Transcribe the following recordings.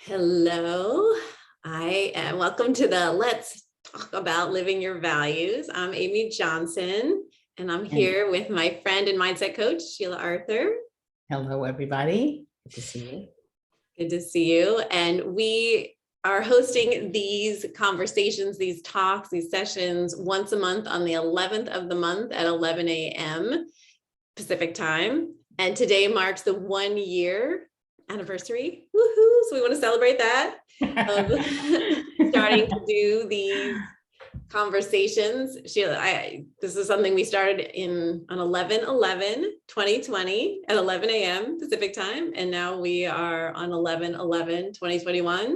Hello, welcome to the Let's Talk About Living Your Values. I'm Amy Johnson, and I'm And here with my friend and mindset coach, Sheila Arthur. hello, everybody. Good to see you. Good to see you. And we are hosting these conversations, these talks, these sessions once a month on the 11th of the month at 11 a.m. Pacific time. And today marks the 1 year anniversary. Woohoo! So we want to celebrate that. Starting to do these conversations. Sheila, this is something we started on 11/11/2020 at 11 a.m. Pacific time. And now we are on 11/11/2021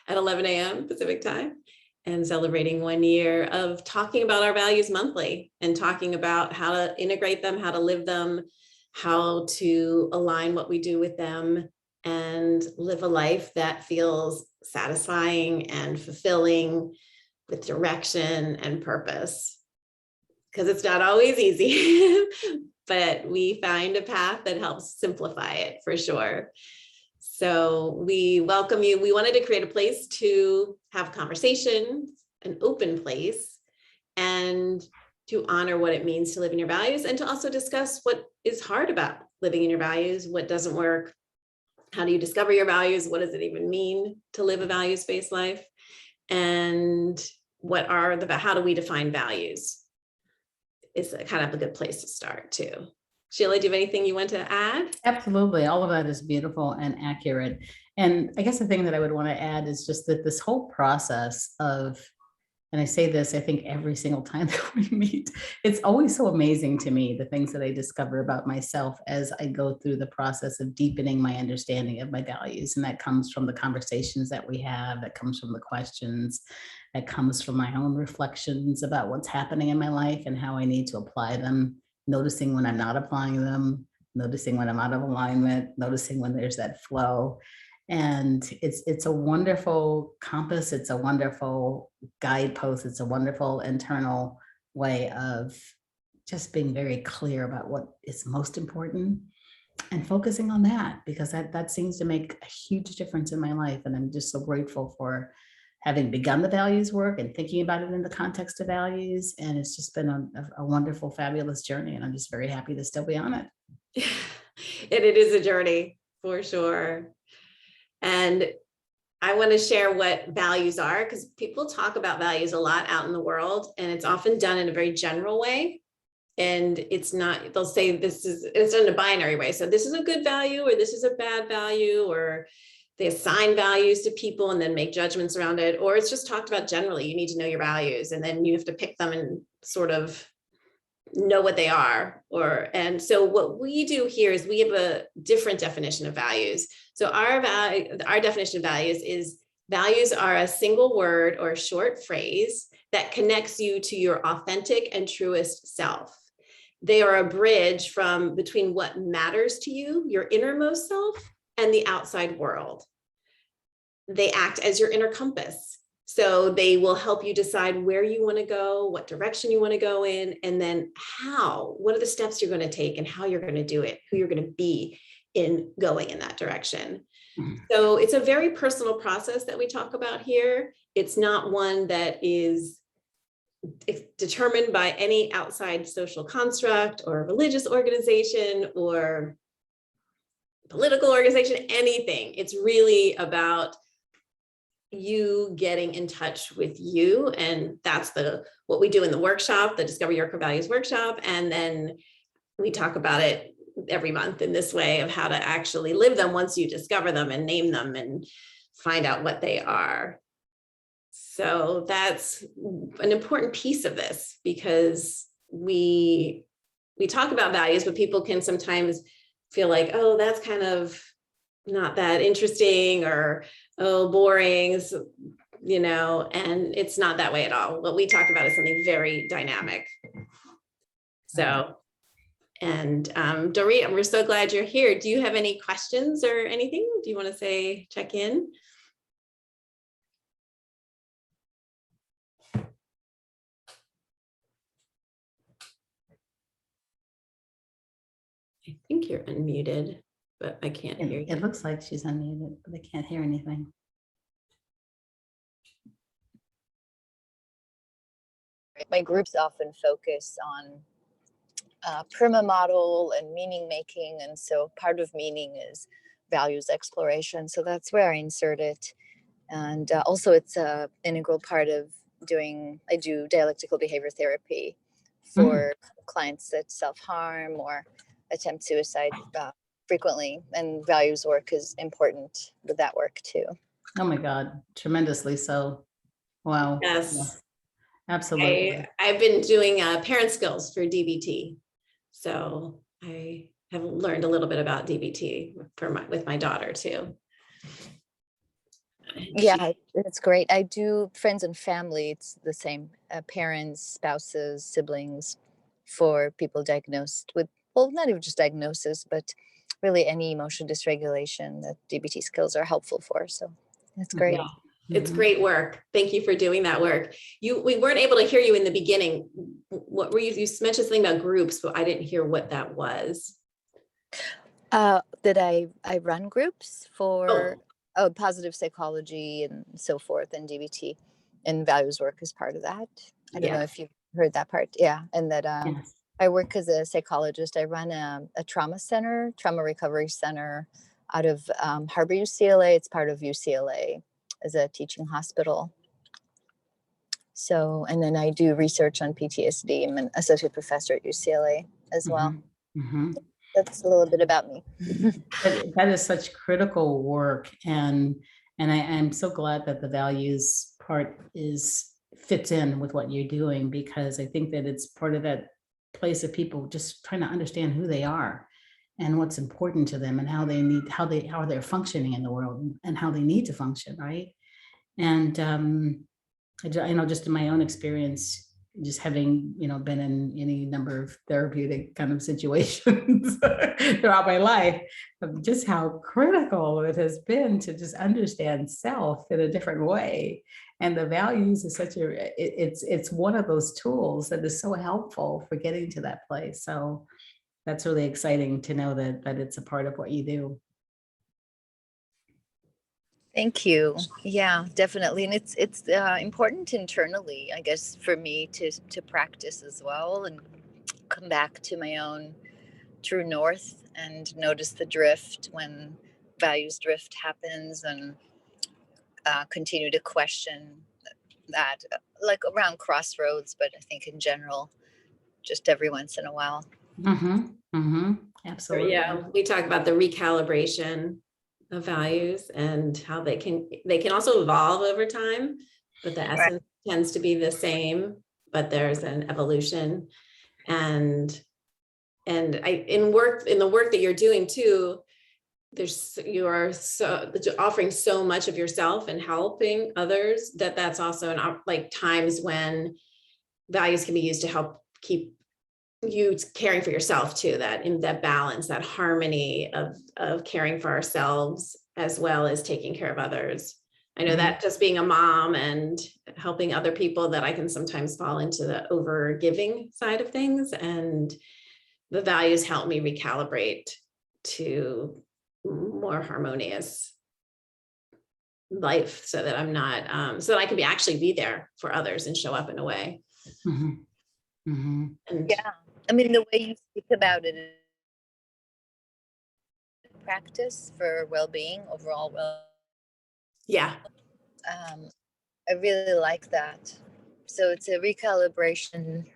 at 11 a.m. Pacific time, and celebrating 1 year of talking about our values monthly and talking about how to integrate them, how to live them, how to align what we do with them and live a life that feels satisfying and fulfilling with direction and purpose. Because it's not always easy, but we find a path that helps simplify it for sure. So we welcome you. We wanted to create a place to have conversations, an open place, and to honor what it means to live in your values, and to also discuss what is hard about living in your values, what doesn't work, how do you discover your values, what does it even mean to live a values-based life, and how do we define values? It's kind of a good place to start too. Sheila, do you have anything you want to add? Absolutely. All of that is beautiful and accurate. And I guess the thing that I would want to add is just that this whole process of, and I say this, I think every single time that we meet, it's always so amazing to me, the things that I discover about myself as I go through the process of deepening my understanding of my values. And that comes from the conversations that we have, that comes from the questions, that comes from my own reflections about what's happening in my life and how I need to apply them, noticing when I'm not applying them, noticing when I'm out of alignment, noticing when there's that flow. And it's a wonderful compass. It's a wonderful guidepost. It's a wonderful internal way of just being very clear about what is most important and focusing on that, because that seems to make a huge difference in my life. And I'm just so grateful for having begun the values work and thinking about it in the context of values. And it's just been a wonderful, fabulous journey. And I'm just very happy to still be on it. It is a journey for sure. And I want to share what values are, because people talk about values a lot out in the world, and it's often done in a very general way. And it's not, they'll say it's done in a binary way. So this is a good value, or this is a bad value, or they assign values to people and then make judgments around it. Or it's just talked about generally. You need to know your values, and then you have to pick them and sort of know what they are. And so what we do here is we have a different definition of values. So our definition of values are a single word or short phrase that connects you to your authentic and truest self. They are a bridge between what matters to you, your innermost self, and the outside world. They act as your inner compass. So they will help you decide where you want to go, what direction you want to go in, and then what are the steps you're going to take and how you're going to do it, who you're going to be in going in that direction. So it's a very personal process that we talk about here. It's not one that is determined by any outside social construct or religious organization or political organization, anything. It's really about you getting in touch with you. And that's what we do in the workshop, the Discover Your Core Values workshop. And then we talk about it every month in this way of how to actually live them once you discover them and name them and find out what they are. So that's an important piece of this, because we talk about values, but people can sometimes feel like, oh, that's kind of not that interesting, or oh, boring, and it's not that way at all. What we talk about is something very dynamic. So, and Dorit, we're so glad you're here. Do you have any questions or anything? Do you want to check in? I think you're unmuted, but I can't hear It you. looks like she's unmuted, but I can't hear anything. My groups often focus on perma model and meaning making. And so part of meaning is values exploration. So that's where I insert it. And also it's an integral part of I do dialectical behavior therapy for clients that self-harm or attempt suicide frequently. And values work is important with that work too. Oh my God, tremendously so. Wow. Yes. Absolutely. I've been doing parent skills for DBT. So I have learned a little bit about DBT with my daughter too. Yeah, it's great. I do friends and family. It's the same, parents, spouses, siblings, for people diagnosed with, well, not even just diagnosis, but really any emotion dysregulation that DBT skills are helpful for. So that's great. Yeah. It's great work. Thank you for doing that work. We weren't able to hear you in the beginning. What were you mentioned something about groups, but I didn't hear what that was. That I run groups for Oh. Positive psychology and so forth, and DBT, and values work is part of that. I don't know if you've heard that part. Yeah. And that Yes. I work as a psychologist. I run a trauma recovery center out of Harbor, UCLA. It's part of UCLA as a teaching hospital. So, and then I do research on PTSD. I'm an associate professor at UCLA as well. That's a little bit about me. That is such critical work, and I'm so glad that the values part fits in with what you're doing, because I think that it's part of that place of people just trying to understand who they are and what's important to them and how they're functioning in the world and how they need to function, right? And I know just in my own experience, just having, been in any number of therapeutic kind of situations throughout my life, of just how critical it has been to just understand self in a different way. And the values is it's one of those tools that is so helpful for getting to that place. So that's really exciting to know that it's a part of what you do. Thank you. Yeah, definitely. And it's important internally, I guess, for me to practice as well and come back to my own true north and notice the drift when values drift happens, and continue to question that, like around crossroads, but I think in general, just every once in a while. Absolutely. Yeah, we talk about the recalibration of values and how they can also evolve over time, but the essence tends to be the same, but there's an evolution. And in the work that you're doing too, you are so offering so much of yourself and helping others that's also like times when values can be used to help keep you caring for yourself too, that in that balance, that harmony of caring for ourselves as well as taking care of others. I know that just being a mom and helping other people, that I can sometimes fall into the over giving side of things, and the values help me recalibrate to more harmonious life, so that I'm not so that I can actually be there for others and show up in a way. And yeah, I mean, the way you speak about it, practice for well-being, overall yeah, I really like that. So it's a recalibration,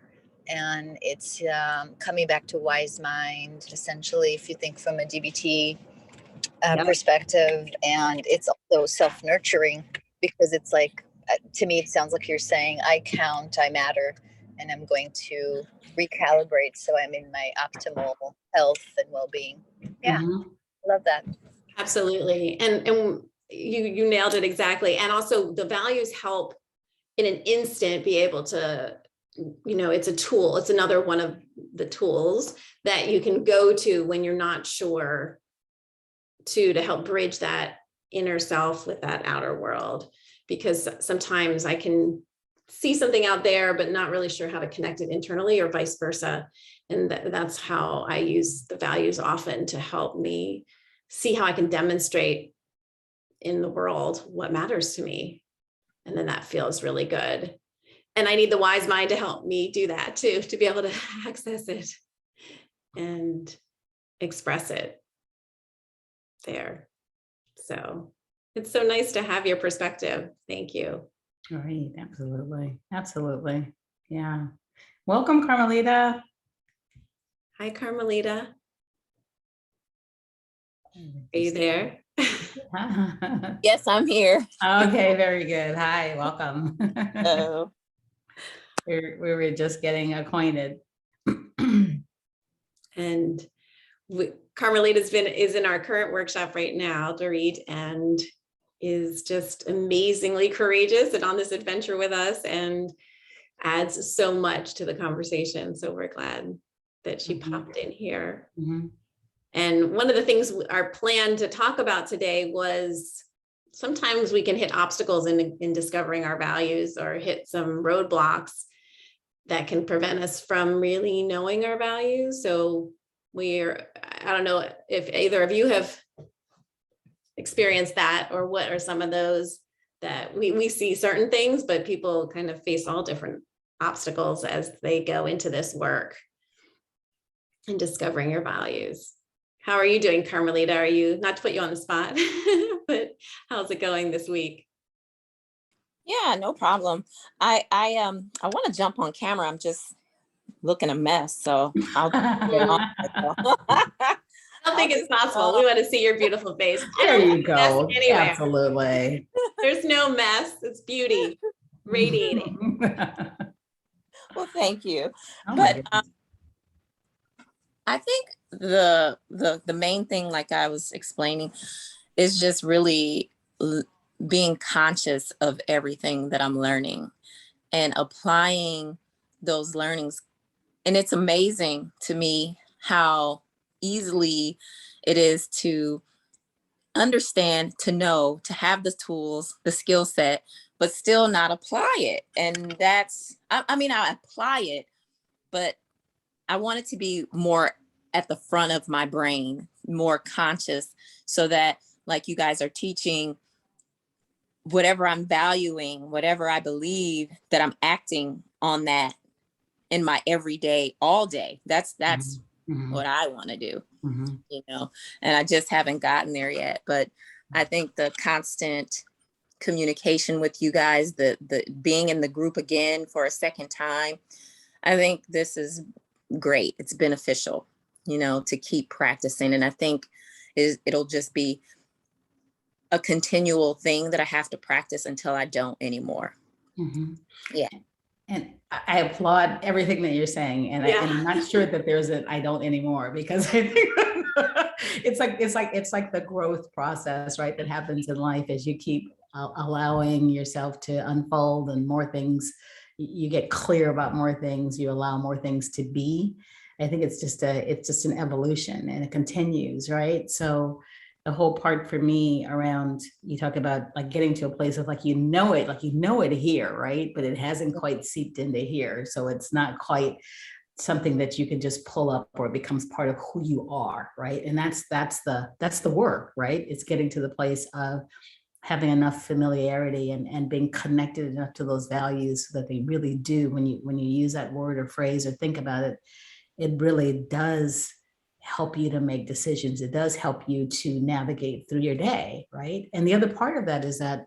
and it's coming back to wise mind, essentially, if you think from a DBT perspective. And it's also self-nurturing, because it's like, to me, it sounds like you're saying, I count, I matter, and I'm going to recalibrate so I'm in my optimal health and well-being. Yeah, love that. absolutely. And you nailed it exactly. And also the values help in an instant be able to, it's a tool. It's another one of the tools that you can go to when you're not sure, to help bridge that inner self with that outer world. Because sometimes I can see something out there, but not really sure how to connect it internally, or vice versa. And that's how I use the values often to help me see how I can demonstrate in the world what matters to me. And then that feels really good. And I need the wise mind to help me do that too, to be able to access it and express it there. So it's so nice to have your perspective. Thank you. All right, absolutely. Absolutely. Yeah. Welcome, Carmelita. Hi, Carmelita. Are you there? Yes, I'm here. Okay, very good. Hi, welcome. Oh, We were just getting acquainted. And Carmelita's is in our current workshop right now, Dorit, and is just amazingly courageous and on this adventure with us and adds so much to the conversation. So we're glad that she popped in here. And one of the things our plan to talk about today was sometimes we can hit obstacles in discovering our values or hit some roadblocks that can prevent us from really knowing our values. So I don't know if either of you have experienced that, or what are some of those that we see certain things, but people kind of face all different obstacles as they go into this work and discovering your values. How are you doing, Carmelita? Are you, not to put you on the spot, but how's it going this week? yeah, no problem. I want to jump on camera. I'm just looking a mess, so I'll get on. I don't think it's possible. We want to see your beautiful face. There you go. Anywhere. Absolutely. There's no mess. It's beauty radiating. Well, thank you. Oh, But I think the main thing, like I was explaining, is just really being conscious of everything that I'm learning and applying those learnings. And it's amazing to me how easily it is to understand, to know, to have the tools, the skill set, but still not apply it. And that's, I mean, I apply it, but I want it to be more at the front of my brain, more conscious, so that, like you guys are teaching, whatever I'm valuing, whatever I believe, that I'm acting on that in my everyday, all day. That's what I want to do, you know, and I just haven't gotten there yet. But I think the constant communication with you guys, the being in the group again for a second time, I think this is great. It's beneficial, you know, to keep practicing. And I think it'll just be a continual thing that I have to practice until I don't anymore. Yeah. And I applaud everything that you're saying. And, and I'm not sure that there's an I don't anymore, because I think it's like the growth process, right? That happens in life as you keep allowing yourself to unfold, and more things, you get clear about more things, you allow more things to be. I think it's just an evolution, and it continues, right? So the whole part for me around, you talk about like getting to a place of like you know it here, right? But it hasn't quite seeped into here. So it's not quite something that you can just pull up, or it becomes part of who you are, right? And that's the work, right? It's getting to the place of having enough familiarity and being connected enough to those values so that they really do, when you use that word or phrase or think about it, it really does help you to make decisions. It does help you to navigate through your day, right? And the other part of that is that,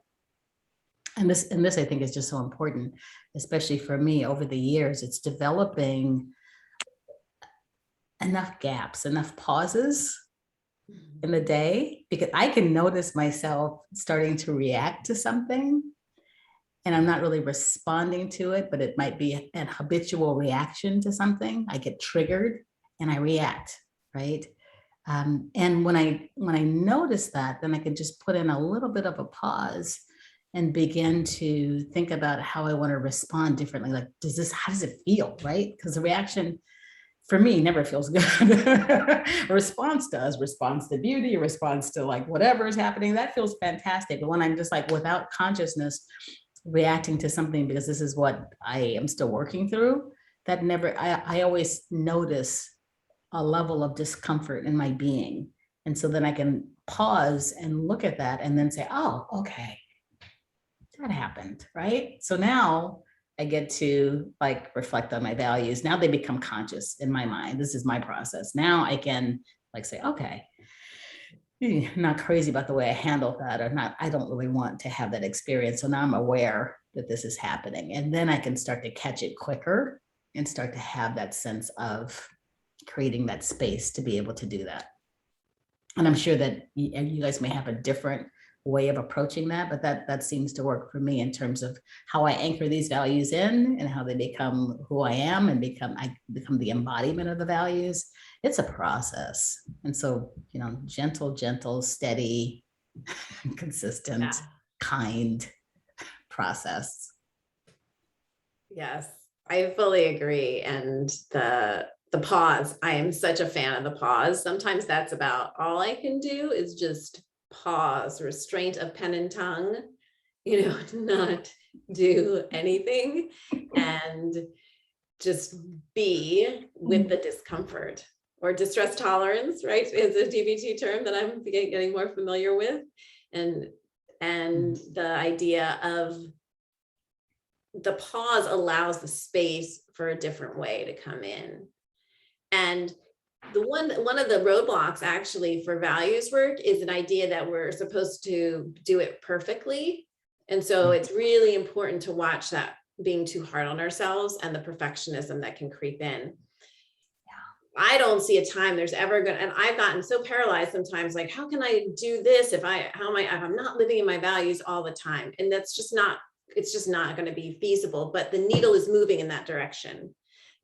and this I think is just so important, especially for me over the years, it's developing enough gaps, enough pauses in the day, because I can notice myself starting to react to something and I'm not really responding to it, but it might be an habitual reaction to something. I get triggered and I react, right? And when I notice that, then I can just put in a little bit of a pause and begin to think about how I want to respond differently. Like, how does it feel, right? Because the reaction for me never feels good. A response to beauty, a response to like whatever is happening, that feels fantastic. But when I'm just like without consciousness reacting to something because this is what I am still working through, I always notice a level of discomfort in my being. And so then I can pause and look at that and then say, oh, okay, that happened, right? So now I get to like reflect on my values. Now they become conscious in my mind. This is my process. Now I can like say, okay, I'm not crazy about the way I handle that, or not, I don't really want to have that experience. So now I'm aware that this is happening. And then I can start to catch it quicker and start to have that sense of creating that space to be able to do that. And I'm sure that you guys may have a different way of approaching that, but that seems to work for me in terms of how I anchor these values in and how they become who I am and I become the embodiment of the values. It's a process. And so, gentle, steady, consistent, Yeah. kind process. Yes, I fully agree. And the pause, I am such a fan of the pause. Sometimes that's about all I can do is just pause, restraint of pen and tongue, not do anything and just be with the discomfort, or distress tolerance, right? Is a DBT term that I'm getting more familiar with. And the idea of the pause allows the space for a different way to come in. And one of the roadblocks actually for values work is an idea that we're supposed to do it perfectly. And so it's really important to watch that being too hard on ourselves and the perfectionism that can creep in. I don't see a time there's ever going to, and I've gotten so paralyzed sometimes, like, how can I do this if I'm not living in my values all the time? And it's just not going to be feasible, but the needle is moving in that direction.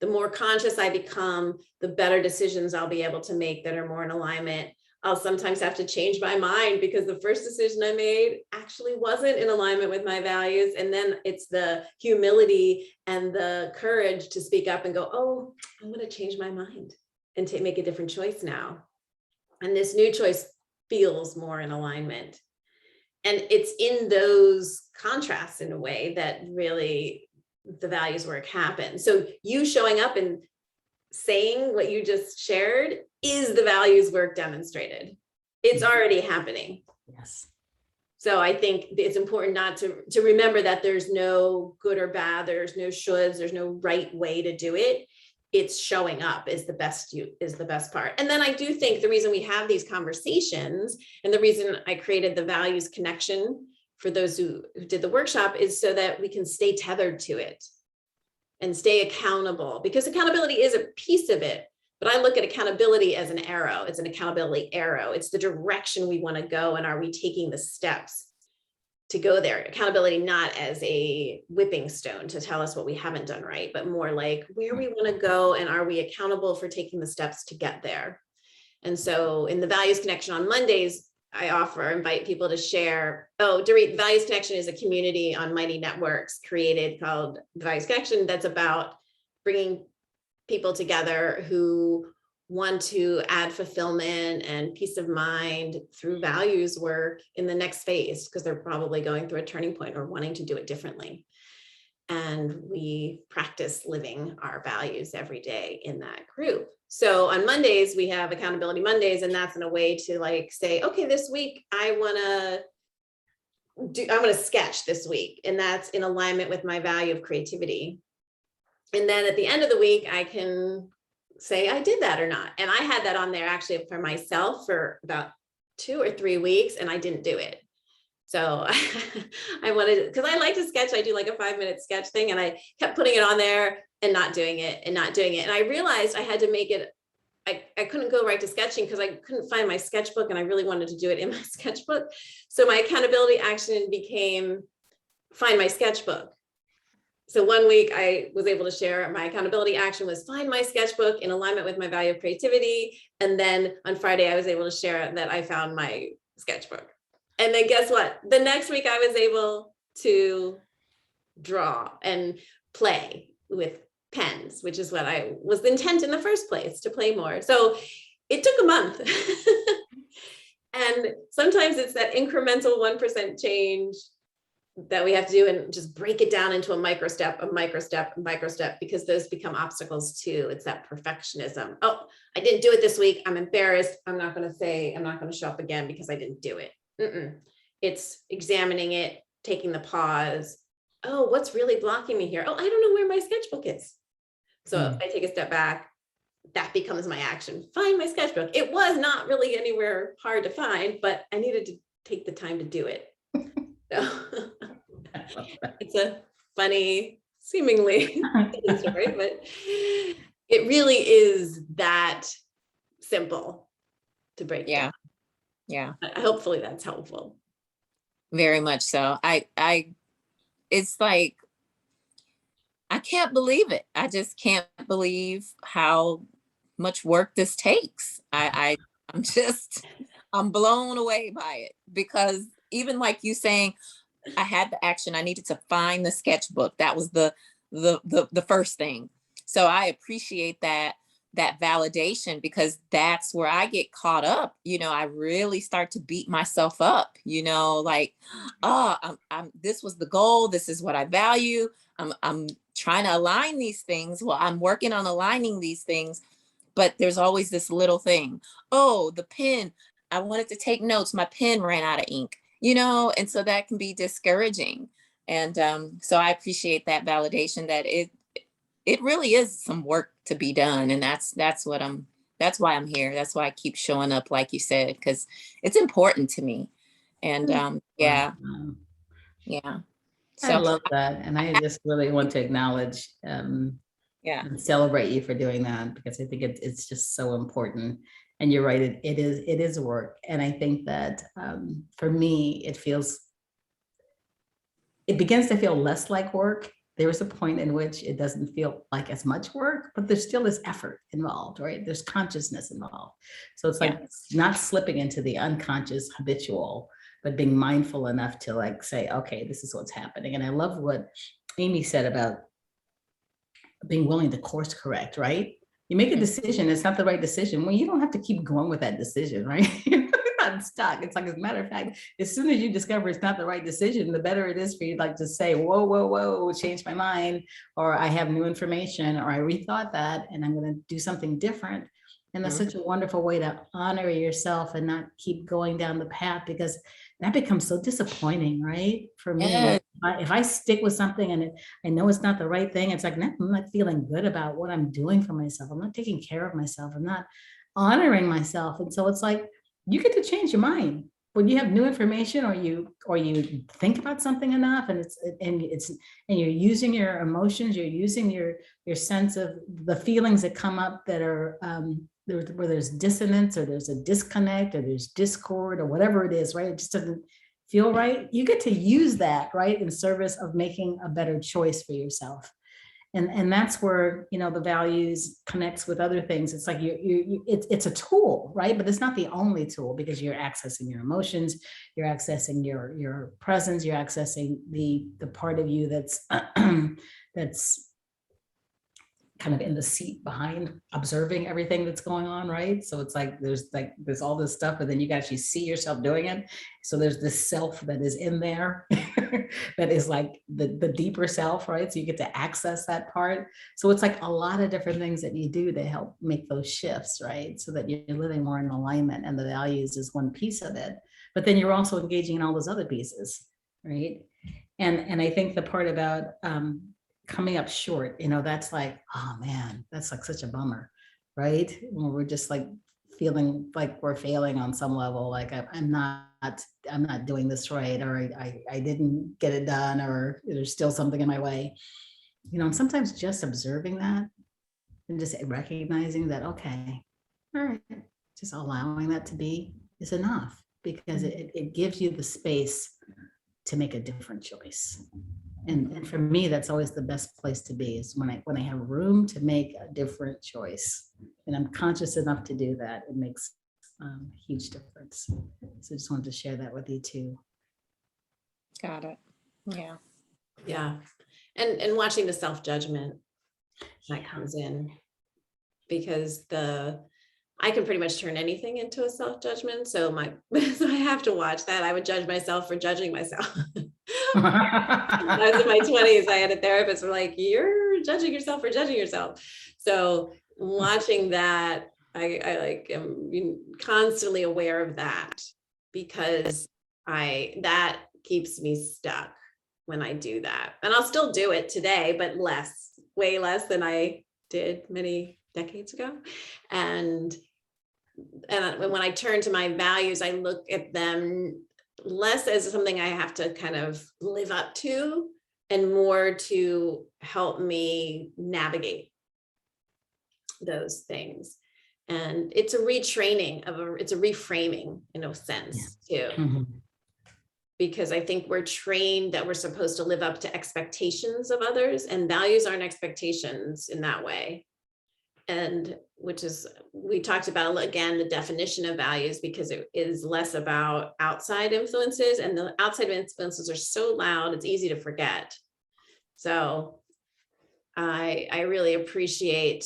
The more conscious I become, the better decisions I'll be able to make that are more in alignment. I'll sometimes have to change my mind because the first decision I made actually wasn't in alignment with my values. And then it's the humility and the courage to speak up and go, oh, I'm going to change my mind and make a different choice now. And this new choice feels more in alignment. And it's in those contrasts in a way that really the values work happens. So you showing up and saying what you just shared is the values work demonstrated. It's already happening. Yes. So I think it's important not to remember that there's no good or bad, there's no shoulds, there's no right way to do it. It's showing up is the best part. And then I do think the reason we have these conversations and the reason I created the values connection for those who did the workshop is so that we can stay tethered to it and stay accountable, because accountability is a piece of it. But I look at accountability as an arrow. It's an accountability arrow. It's the direction we want to go. And are we taking the steps to go there? Accountability not as a whipping stone to tell us what we haven't done right, but more like where we want to go and are we accountable for taking the steps to get there? And so in the values connection on Mondays, I invite people to share. Oh, Dorit, Values Connection is a community on Mighty Networks created called the Values Connection that's about bringing people together who want to add fulfillment and peace of mind through values work in the next phase, because they're probably going through a turning point or wanting to do it differently. And we practice living our values every day in that group. So on Mondays, we have Accountability Mondays, and that's in a way to like say, okay, this week I want to sketch this week, and that's in alignment with my value of creativity. And then at the end of the week, I can say I did that or not. And I had that on there actually for myself for about 2 or 3 weeks, and I didn't do it. So I wanted, because I like to sketch, I do like a 5-minute sketch thing, and I kept putting it on there and not doing it and not doing it. And I realized I had to make it, I couldn't go right to sketching because I couldn't find my sketchbook, and I really wanted to do it in my sketchbook. So my accountability action became find my sketchbook. So one week I was able to share my accountability action was find my sketchbook in alignment with my value of creativity. And then on Friday, I was able to share that I found my sketchbook. And then guess what? The next week I was able to draw and play with pens, which is what I was the intent in the first place, to play more. So it took a month. And sometimes it's that incremental 1% change that we have to do, and just break it down into a micro step, because those become obstacles too. It's that perfectionism. Oh, I didn't do it this week. I'm embarrassed. I'm not going to show up again because I didn't do it. It's examining it, taking the pause. Oh, what's really blocking me here? Oh, I don't know where my sketchbook is. So if I take a step back, that becomes my action. Find my sketchbook. It was not really anywhere hard to find, but I needed to take the time to do it. So it's a funny, seemingly story, but it really is that simple to break down. Yeah. Hopefully that's helpful. Very much so. It's like, I can't believe it. I just can't believe how much work this takes. I'm blown away by it, because even like you saying, I had the action, I needed to find the sketchbook. That was the first thing. So I appreciate that validation, because that's where I get caught up. I really start to beat myself up, like, oh, this was the goal. This is what I value. I'm trying to align these things. Well, I'm working on aligning these things, but there's always this little thing. Oh, the pen, I wanted to take notes. My pen ran out of ink, and so that can be discouraging. And so I appreciate that validation, that it really is some work to be done. And that's why I'm here. That's why I keep showing up, like you said, because it's important to me. And yeah. I So love that. And I just really want to acknowledge and celebrate you for doing that, because I think it's just so important. And you're right, it is work. And I think that for me, it begins to feel less like work. There is a point in which it doesn't feel like as much work, but there still is effort involved, right? There's consciousness involved. So it's like not slipping into the unconscious habitual, but being mindful enough to like say, okay, this is what's happening. And I love what Amy said about being willing to course correct, right? You make a decision, it's not the right decision. Well, you don't have to keep going with that decision, right? You're not stuck. It's like, as a matter of fact, as soon as you discover it's not the right decision, the better it is for you like to say, whoa, change my mind, or I have new information, or I rethought that and I'm going to do something different. And that's such a wonderful way to honor yourself and not keep going down the path, because that becomes so disappointing, right? For me, if I stick with something and I know it's not the right thing, it's like, no, I'm not feeling good about what I'm doing for myself. I'm not taking care of myself. I'm not honoring myself. And so it's like, you get to change your mind when you have new information, or you think about something enough, and you're using your emotions, you're using your sense of the feelings that come up that are where there's dissonance, or there's a disconnect, or there's discord, or whatever it is, right? It just doesn't feel right. You get to use that, right, in service of making a better choice for yourself. And that's where, the values connects with other things. It's like it's a tool, right? But it's not the only tool, because you're accessing your emotions, you're accessing your presence, you're accessing the part of you that's that's kind of in the seat behind, observing everything that's going on, right? So it's like there's all this stuff, but then you actually see yourself doing it. So there's this self that is in there that is like the deeper self, right? So you get to access that part. So it's like a lot of different things that you do to help make those shifts, right? So that you're living more in alignment, and the values is one piece of it. But then you're also engaging in all those other pieces, right? And I think the part about coming up short, that's like, oh man, that's like such a bummer, right? When we're just like feeling like we're failing on some level, like I'm not doing this right, or I didn't get it done, or there's still something in my way, and sometimes just observing that and just recognizing that, okay, all right, just allowing that to be is enough, because it gives you the space to make a different choice. And for me, that's always the best place to be, is when I have room to make a different choice, and I'm conscious enough to do that. It makes a huge difference. So I just wanted to share that with you too. Got it. Yeah. Yeah. And watching the self-judgment that comes in, because I can pretty much turn anything into a self-judgment. So I have to watch that. I would judge myself for judging myself. I was in my 20s. I had a therapist who was like, you're judging yourself for judging yourself. So watching that, I like am constantly aware of that, because that keeps me stuck when I do that. And I'll still do it today, but way less than I did many decades ago. And when I turn to my values, I look at them less as something I have to kind of live up to, and more to help me navigate those things. And it's a retraining it's a reframing in a sense too. Mhm. Because I think we're trained that we're supposed to live up to expectations of others, and values aren't expectations in that way. And we talked about, again, the definition of values, because it is less about outside influences, and the outside influences are so loud, it's easy to forget. So I really appreciate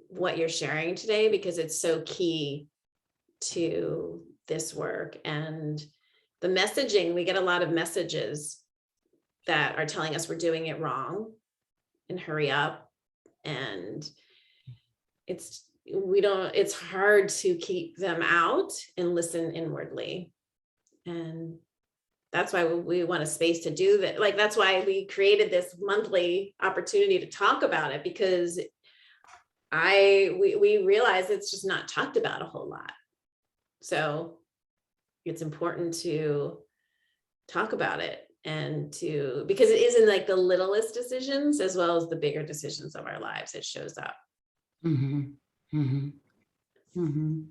what you're sharing today, because it's so key to this work. And the messaging, we get a lot of messages that are telling us we're doing it wrong and hurry up. And it's hard to keep them out and listen inwardly. And that's why we want a space to do that. Like, that's why we created this monthly opportunity to talk about it, because we realize it's just not talked about a whole lot. So it's important to talk about it, and because it isn't like the littlest decisions as well as the bigger decisions of our lives, it shows up. Mhm. Mhm. Mhm.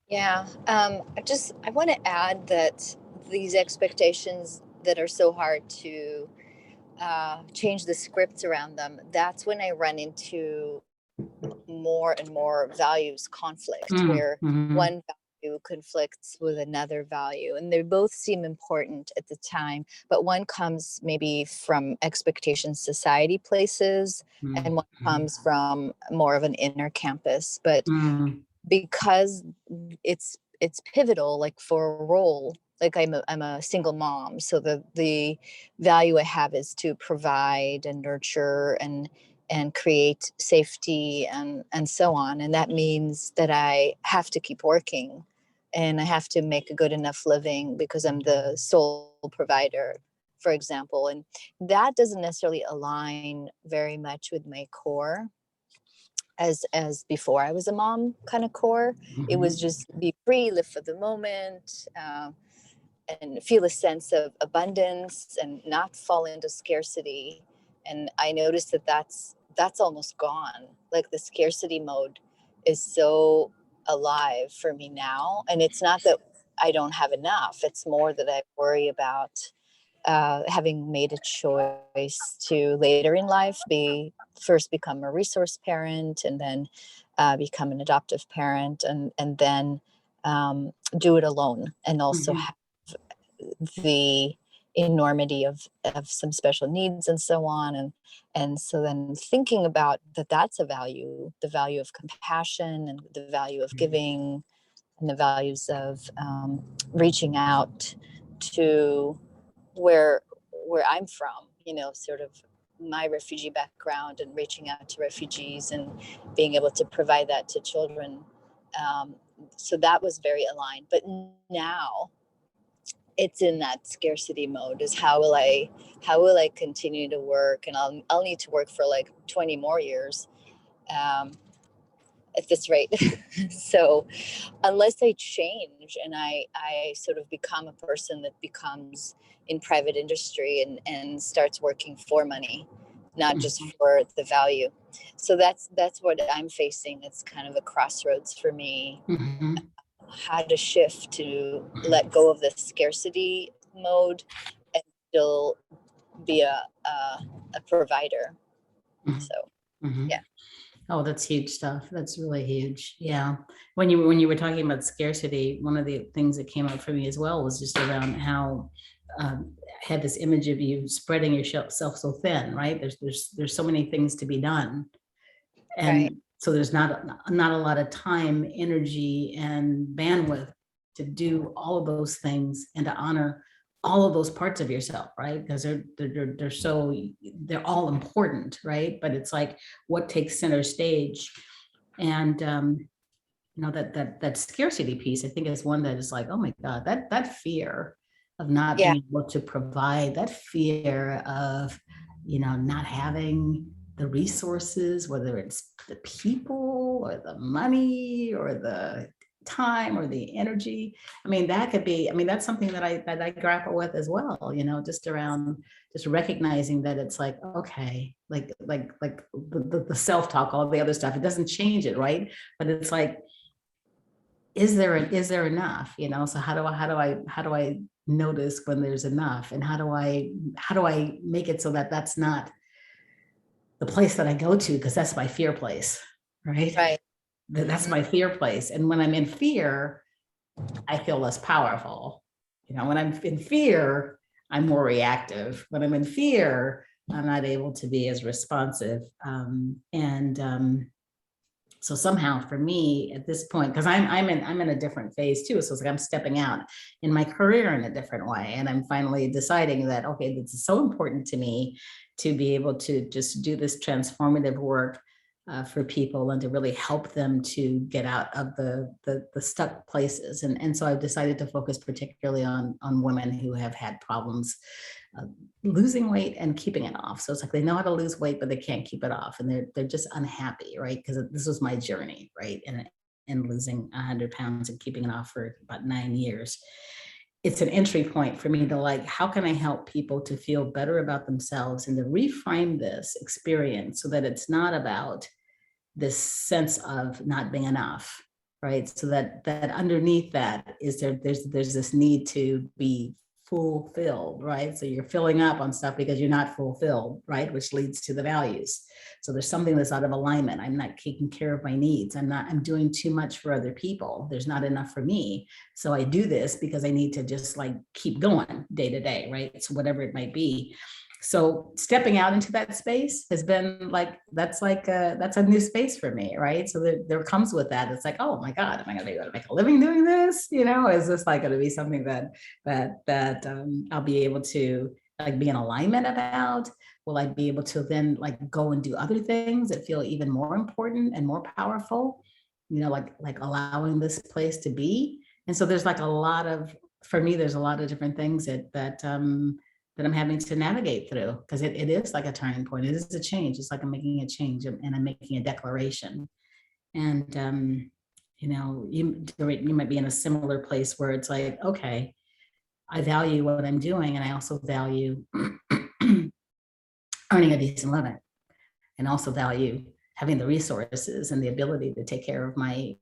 Yeah. I want to add that these expectations that are so hard to change the scripts around them, that's when I run into more and more values conflict, where Mhm. one value conflicts with another value, and they both seem important at the time, but one comes maybe from expectations society places, and one comes from more of an inner campus. But Mhm. because it's pivotal, like for a role, like I'm a single mom, so the value I have is to provide and nurture and create safety and so on, and that means that I have to keep working, and I have to make a good enough living because I'm the sole provider, for example. And that doesn't necessarily align very much with my core as before I was a mom kind of core. It was just be free, live for the moment, and feel a sense of abundance and not fall into scarcity. And I noticed that that's almost gone. Like the scarcity mode is so alive for me now. And it's not that I don't have enough. It's more that I worry about having made a choice to later in life first become a resource parent, and then become an adoptive parent, and then do it alone, and also have the enormity of some special needs and so on. And so then thinking about that's a value, the value of compassion and the value of giving and the values of reaching out to where I'm from, sort of my refugee background, and reaching out to refugees and being able to provide that to children. So that was very aligned. But now it's in that scarcity mode. Is how will I continue to work? And I'll need to work for like 20 more years at this rate. So unless I change and I sort of become a person that becomes in private industry and starts working for money, not just for the value. So that's what I'm facing. It's kind of a crossroads for me. How to shift to let go of the scarcity mode and still be a provider. So yeah. Oh, that's huge stuff. That's really huge. Yeah. When you were talking about scarcity, one of the things that came up for me as well was just around how I had this image of you spreading yourself so thin, right? There's so many things to be done, and Right. so there's not a lot of time, energy, and bandwidth to do all of those things and to honor all of those parts of yourself, right? Because they're all important, right? But it's like what takes center stage. And that scarcity piece, I think, is one that is like, oh my God, that fear of not Yeah. being able to provide, that fear of, not having the resources, whether it's the people or the money or the time or the energy. I mean, that's something that I grapple with as well, just around just recognizing that it's like, okay, like the self-talk, all the other stuff, it doesn't change it, right? But it's like, is there enough, so how do I notice when there's enough, and how do I make it so that that's not the place that I go to, because that's my fear place, right? Right. That's my fear place. And when I'm in fear, I feel less powerful. When I'm in fear, I'm more reactive. When I'm in fear, I'm not able to be as responsive. So somehow for me at this point, because I'm in a different phase too. So it's like I'm stepping out in my career in a different way. And I'm finally deciding that, okay, this is so important to me to be able to just do this transformative work for people and to really help them to get out of the stuck places. And so I've decided to focus particularly on women who have had problems losing weight and keeping it off. So it's like they know how to lose weight, but they can't keep it off, and they're just unhappy, right? Because this was my journey, right? And losing 100 pounds and keeping it off for about 9 years. It's an entry point for me to like, how can I help people to feel better about themselves and to reframe this experience so that it's not about this sense of not being enough, right? So that underneath that is there's this need to be fulfilled, right? So you're filling up on stuff because you're not fulfilled, right? Which leads to the values. So there's something that's out of alignment. I'm not taking care of my needs. I'm doing too much for other people. There's not enough for me. So I do this because I need to just like keep going day to day, right? So whatever it might be. So stepping out into that space has been like, that's a new space for me, right? So there comes with that. It's like, oh my God, am I going to be able to make a living doing this? Is this like going to be something that I'll be able to like be in alignment about? Will I be able to then like go and do other things that feel even more important and more powerful? Like allowing this place to be. And so there's like for me, there's a lot of different things that I'm having to navigate through, because it is like a turning point. It is a change. It's like I'm making a change and I'm making a declaration. And you might be in a similar place where it's like, okay, I value what I'm doing, and I also value earning a decent living, and also value having the resources and the ability to take care of my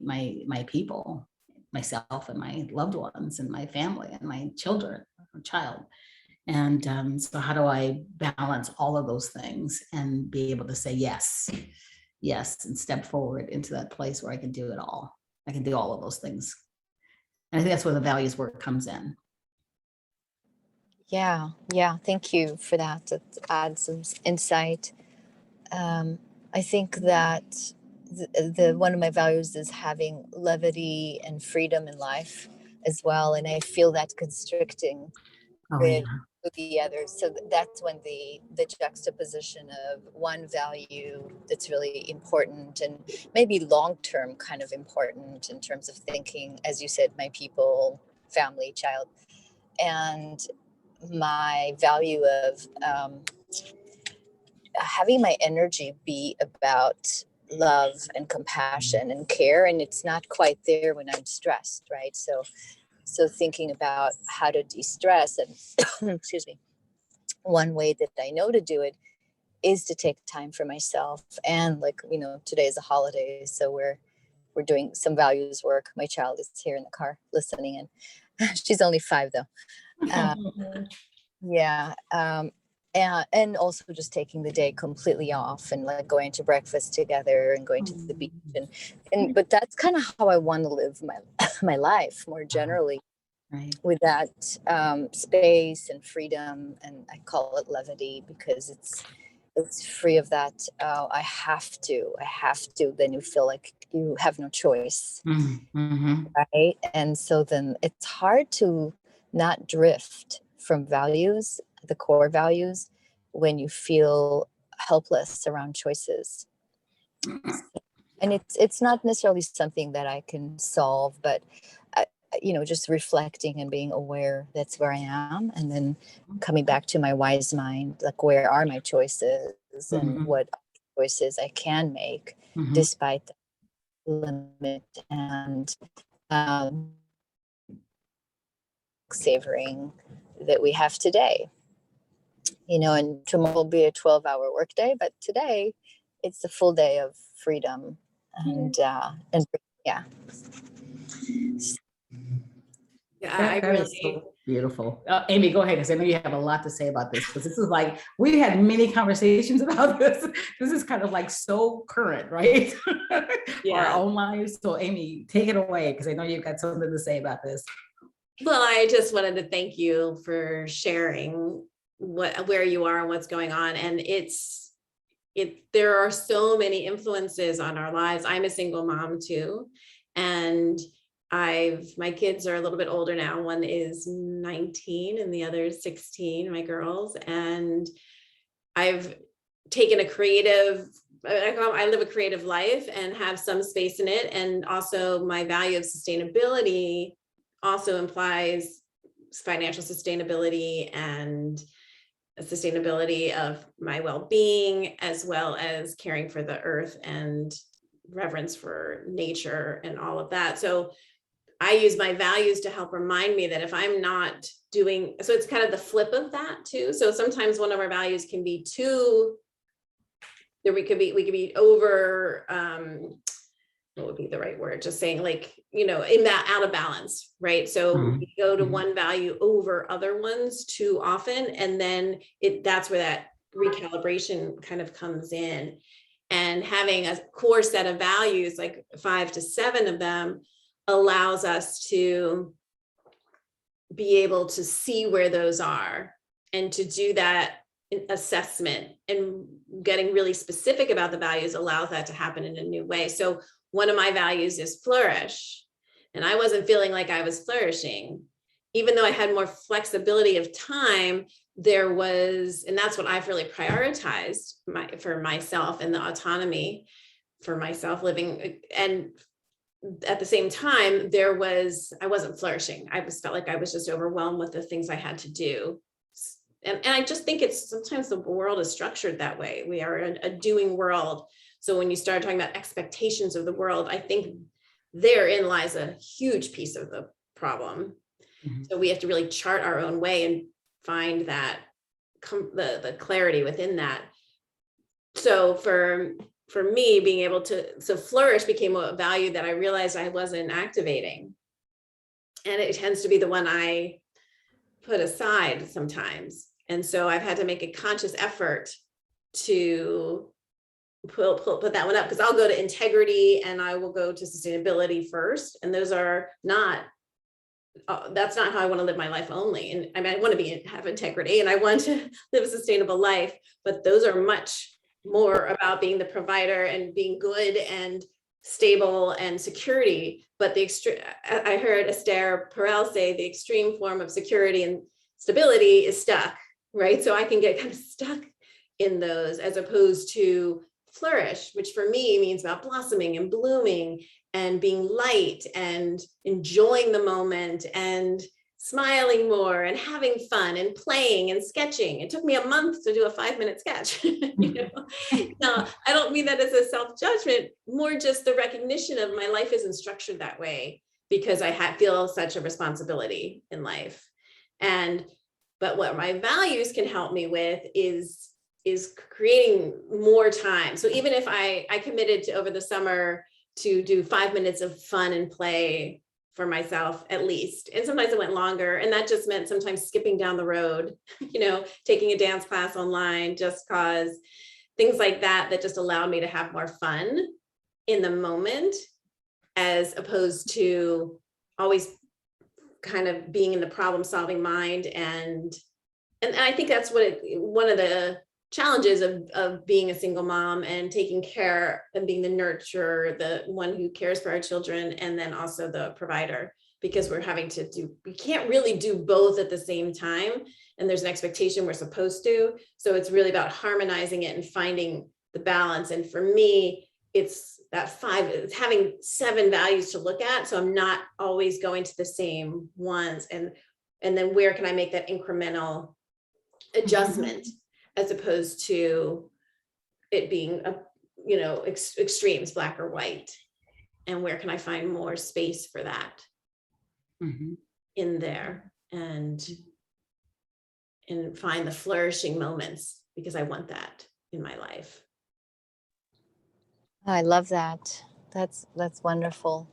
people, myself and my loved ones and my family and my children or child. And so how do I balance all of those things and be able to say yes, and step forward into that place where I can do it all. I can do all of those things. And I think that's where the values work comes in. Yeah. Thank you for that. That adds some insight. I think that the one of my values is having levity and freedom in life as well, and I feel that constricting Oh yeah. with the others. So that's when the juxtaposition of one value that's really important and maybe long-term kind of important in terms of thinking, as you said, my people, family, child, and my value of having my energy be about love and compassion and care, and it's not quite there when I'm stressed, right? So thinking about how to de-stress, and excuse me, one way that I know to do it is to take time for myself. And like, today is a holiday, so we're doing some values work. My child is here in the car listening, and she's only 5 though. Yeah. And also just taking the day completely off and like going to breakfast together and going to the beach, but that's kind of how I want to live my life more generally, right, with that space and freedom, and I call it levity because it's free of that. I have to. Then you feel like you have no choice, mm-hmm. right? And so then it's hard to not drift from values, the core values, when you feel helpless around choices. And it's not necessarily something that I can solve, but just reflecting and being aware, that's where I am, and then coming back to my wise mind, like, where are my choices and what choices I can make despite the limit, and savoring that we have today. And tomorrow will be a 12-hour workday, but today it's a full day of freedom and yeah. Yeah, I That is so beautiful. Amy, go ahead, because I know you have a lot to say about this, because this is like, we had many conversations about this. This is kind of like so current, right? For our own lives. So Amy, take it away, because I know you've got something to say about this. Well, I just wanted to thank you for sharing where you are and what's going on. And there are so many influences on our lives. I'm a single mom too. And my kids are a little bit older now. One is 19 and the other is 16, my girls. And I've taken I live a creative life and have some space in it. And also my value of sustainability also implies financial sustainability and sustainability of my well-being, as well as caring for the earth and reverence for nature and all of that. So I use my values to help remind me that if I'm not doing, so it's kind of the flip of that too. So sometimes one of our values can be we could be over, what would be the right word? Just saying, like, out of balance, right? So we go to one value over other ones too often. And then that's where that recalibration kind of comes in. And having a core set of values, like 5 to 7 of them, allows us to be able to see where those are and to do that assessment, and getting really specific about the values allows that to happen in a new way. So one of my values is flourish. And I wasn't feeling like I was flourishing, even though I had more flexibility of time. And that's what I've really prioritized for myself, and the autonomy for myself living. And at the same time, I wasn't flourishing. I just felt like I was just overwhelmed with the things I had to do. And I just think sometimes the world is structured that way. We are a doing world. So when you start talking about expectations of the world, I think therein lies a huge piece of the problem. So we have to really chart our own way and find that the clarity within that. So for me, being able to, flourish became a value that I realized I wasn't activating. And it tends to be the one I put aside sometimes. And so I've had to make a conscious effort to put that one up, because I'll go to integrity and I will go to sustainability first. And those are not, that's not how I want to live my life only. And I mean, I want to have integrity and I want to live a sustainable life, but those are much more about being the provider and being good and stable and security. But I heard Esther Perel say the extreme form of security and stability is stuck, right? So I can get kind of stuck in those, as opposed to flourish, which for me means about blossoming and blooming and being light and enjoying the moment and smiling more and having fun and playing and sketching. It took me a month to do a 5-minute sketch. Now, I don't mean that as a self-judgment, more just the recognition of my life isn't structured that way because I feel such a responsibility in life. But what my values can help me with is creating more time. So even if I committed to over the summer to do 5 minutes of fun and play for myself at least, and sometimes it went longer, and that just meant sometimes skipping down the road, taking a dance class online, just cause, things like that just allowed me to have more fun in the moment, as opposed to always kind of being in the problem solving mind. And I think that's one of the challenges of being a single mom and taking care and being the nurturer, the one who cares for our children, and then also the provider, because we can't really do both at the same time. And there's an expectation we're supposed to. So it's really about harmonizing it and finding the balance. And for me, it's having 7 values to look at. So I'm not always going to the same ones. And then where can I make that incremental adjustment as opposed to it being extremes, black or white, and where can I find more space for that in there, and find the flourishing moments, because I want that in my life. I love that. That's wonderful.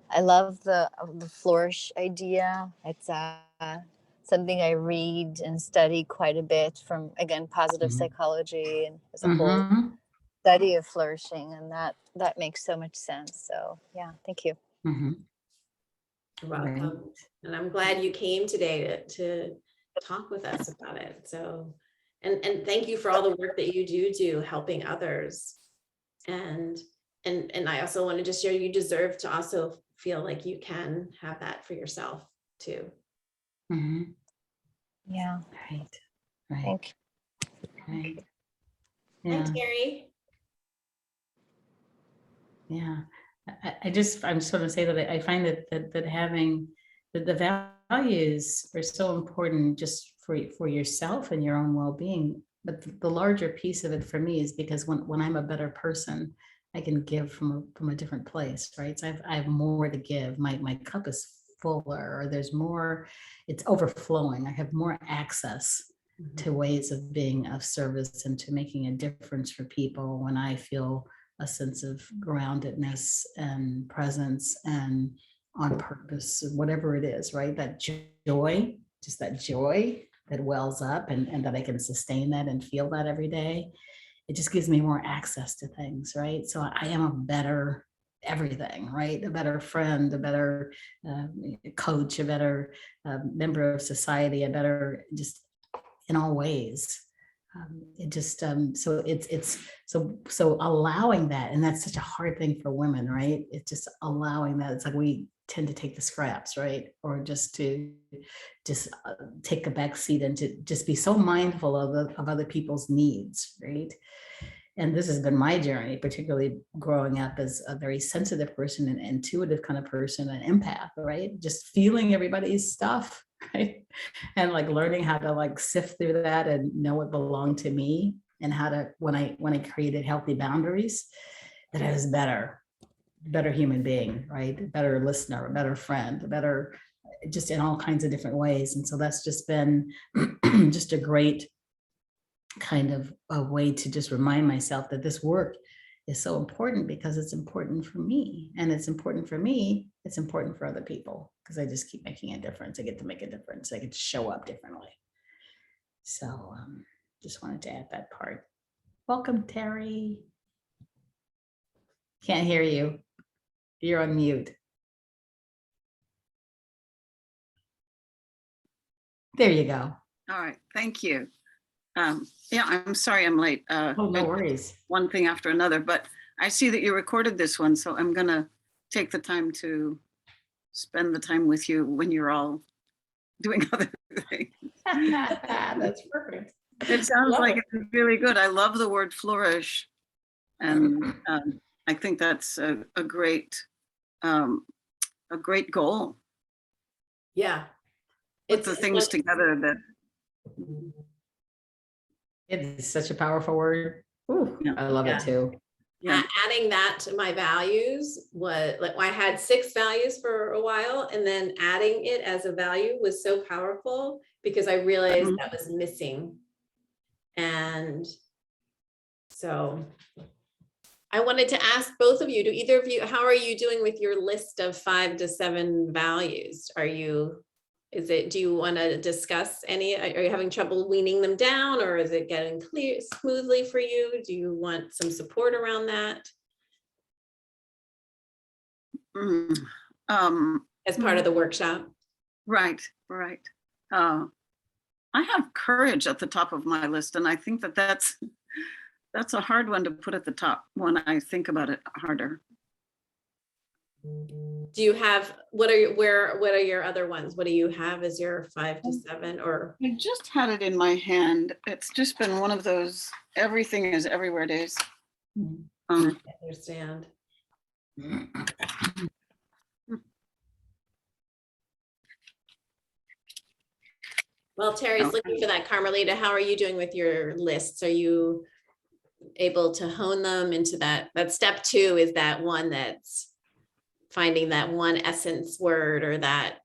I love the flourish idea. It's something I read and study quite a bit from, again, positive psychology, and as a whole study of flourishing, and that makes so much sense. So yeah, thank you. You're welcome. And I'm glad you came today to talk with us about it. So, and thank you for all the work that you do helping others. And I also want to just share, you deserve to also feel like you can have that for yourself too. Yeah. Right. Thank you. Right. Hi, Yeah. Terry. Yeah. I'm just going to say that I find that having the values are so important just for yourself and your own well-being. But the larger piece of it for me is because when I'm a better person, I can give from a different place, right? So I have more to give. My cup is fuller, or there's more, it's overflowing. I have more access to ways of being of service and to making a difference for people when I feel a sense of groundedness and presence and on purpose, whatever it is, right? That joy, just that joy that wells up, and that I can sustain that and feel that every day. It just gives me more access to things, right? So I am a better everything, right? A better friend, a better coach, a better member of society, a better, just in all ways. It just so it's so allowing that, and that's such a hard thing for women, right? It's just allowing that. It's like we tend to take the scraps, right? Or just to take a back seat and to just be so mindful of other people's needs, right? And this has been my journey, particularly growing up as a very sensitive person, an intuitive kind of person, an empath, right? Just feeling everybody's stuff, right? And like learning how to like sift through that and know what belonged to me, and how to, when I created healthy boundaries, that I was better human being, right? A better listener, a better friend, a better, just in all kinds of different ways. And so that's just been just a great kind of a way to just remind myself that this work is so important, because it's important for me, and it's important for me, it's important for other people, because I just keep making a difference. I get to make a difference. I get to show up differently. So just wanted to add that part. Welcome, Terry. Can't hear you. You're on mute. There you go. All right, thank you. Yeah, I'm sorry I'm late. Oh, no worries. One thing after another, but I see that you recorded this one, so I'm gonna take the time to spend the time with you when you're all doing other things. That's perfect. It sounds like it's really good. I love the word flourish, and I think that's a great goal. Yeah. Put the things together that. It is such a powerful word. Ooh, yeah. I love it too. Yeah. Adding that to my values was like, I had 6 values for a while, and then adding it as a value was so powerful, because I realized that was missing. And so I wanted to ask both of you, do either of you, how are you doing with your list of 5 to 7 values? Do you want to discuss any? Are you having trouble weaning them down, or is it getting clear smoothly for you? Do you want some support around that? As part of the workshop? Right. I have courage at the top of my list, and I think that's a hard one to put at the top when I think about it harder. Do you have, what are your other ones? What do you have as your 5 to 7 or? I just had it in my hand. It's just been one of those everything is everywhere days. Mhm. I understand. Well, Terry's looking for that. Carmelita, how are you doing with your lists? Are you able to hone them into that? That step 2 is that one that's finding that one essence word or that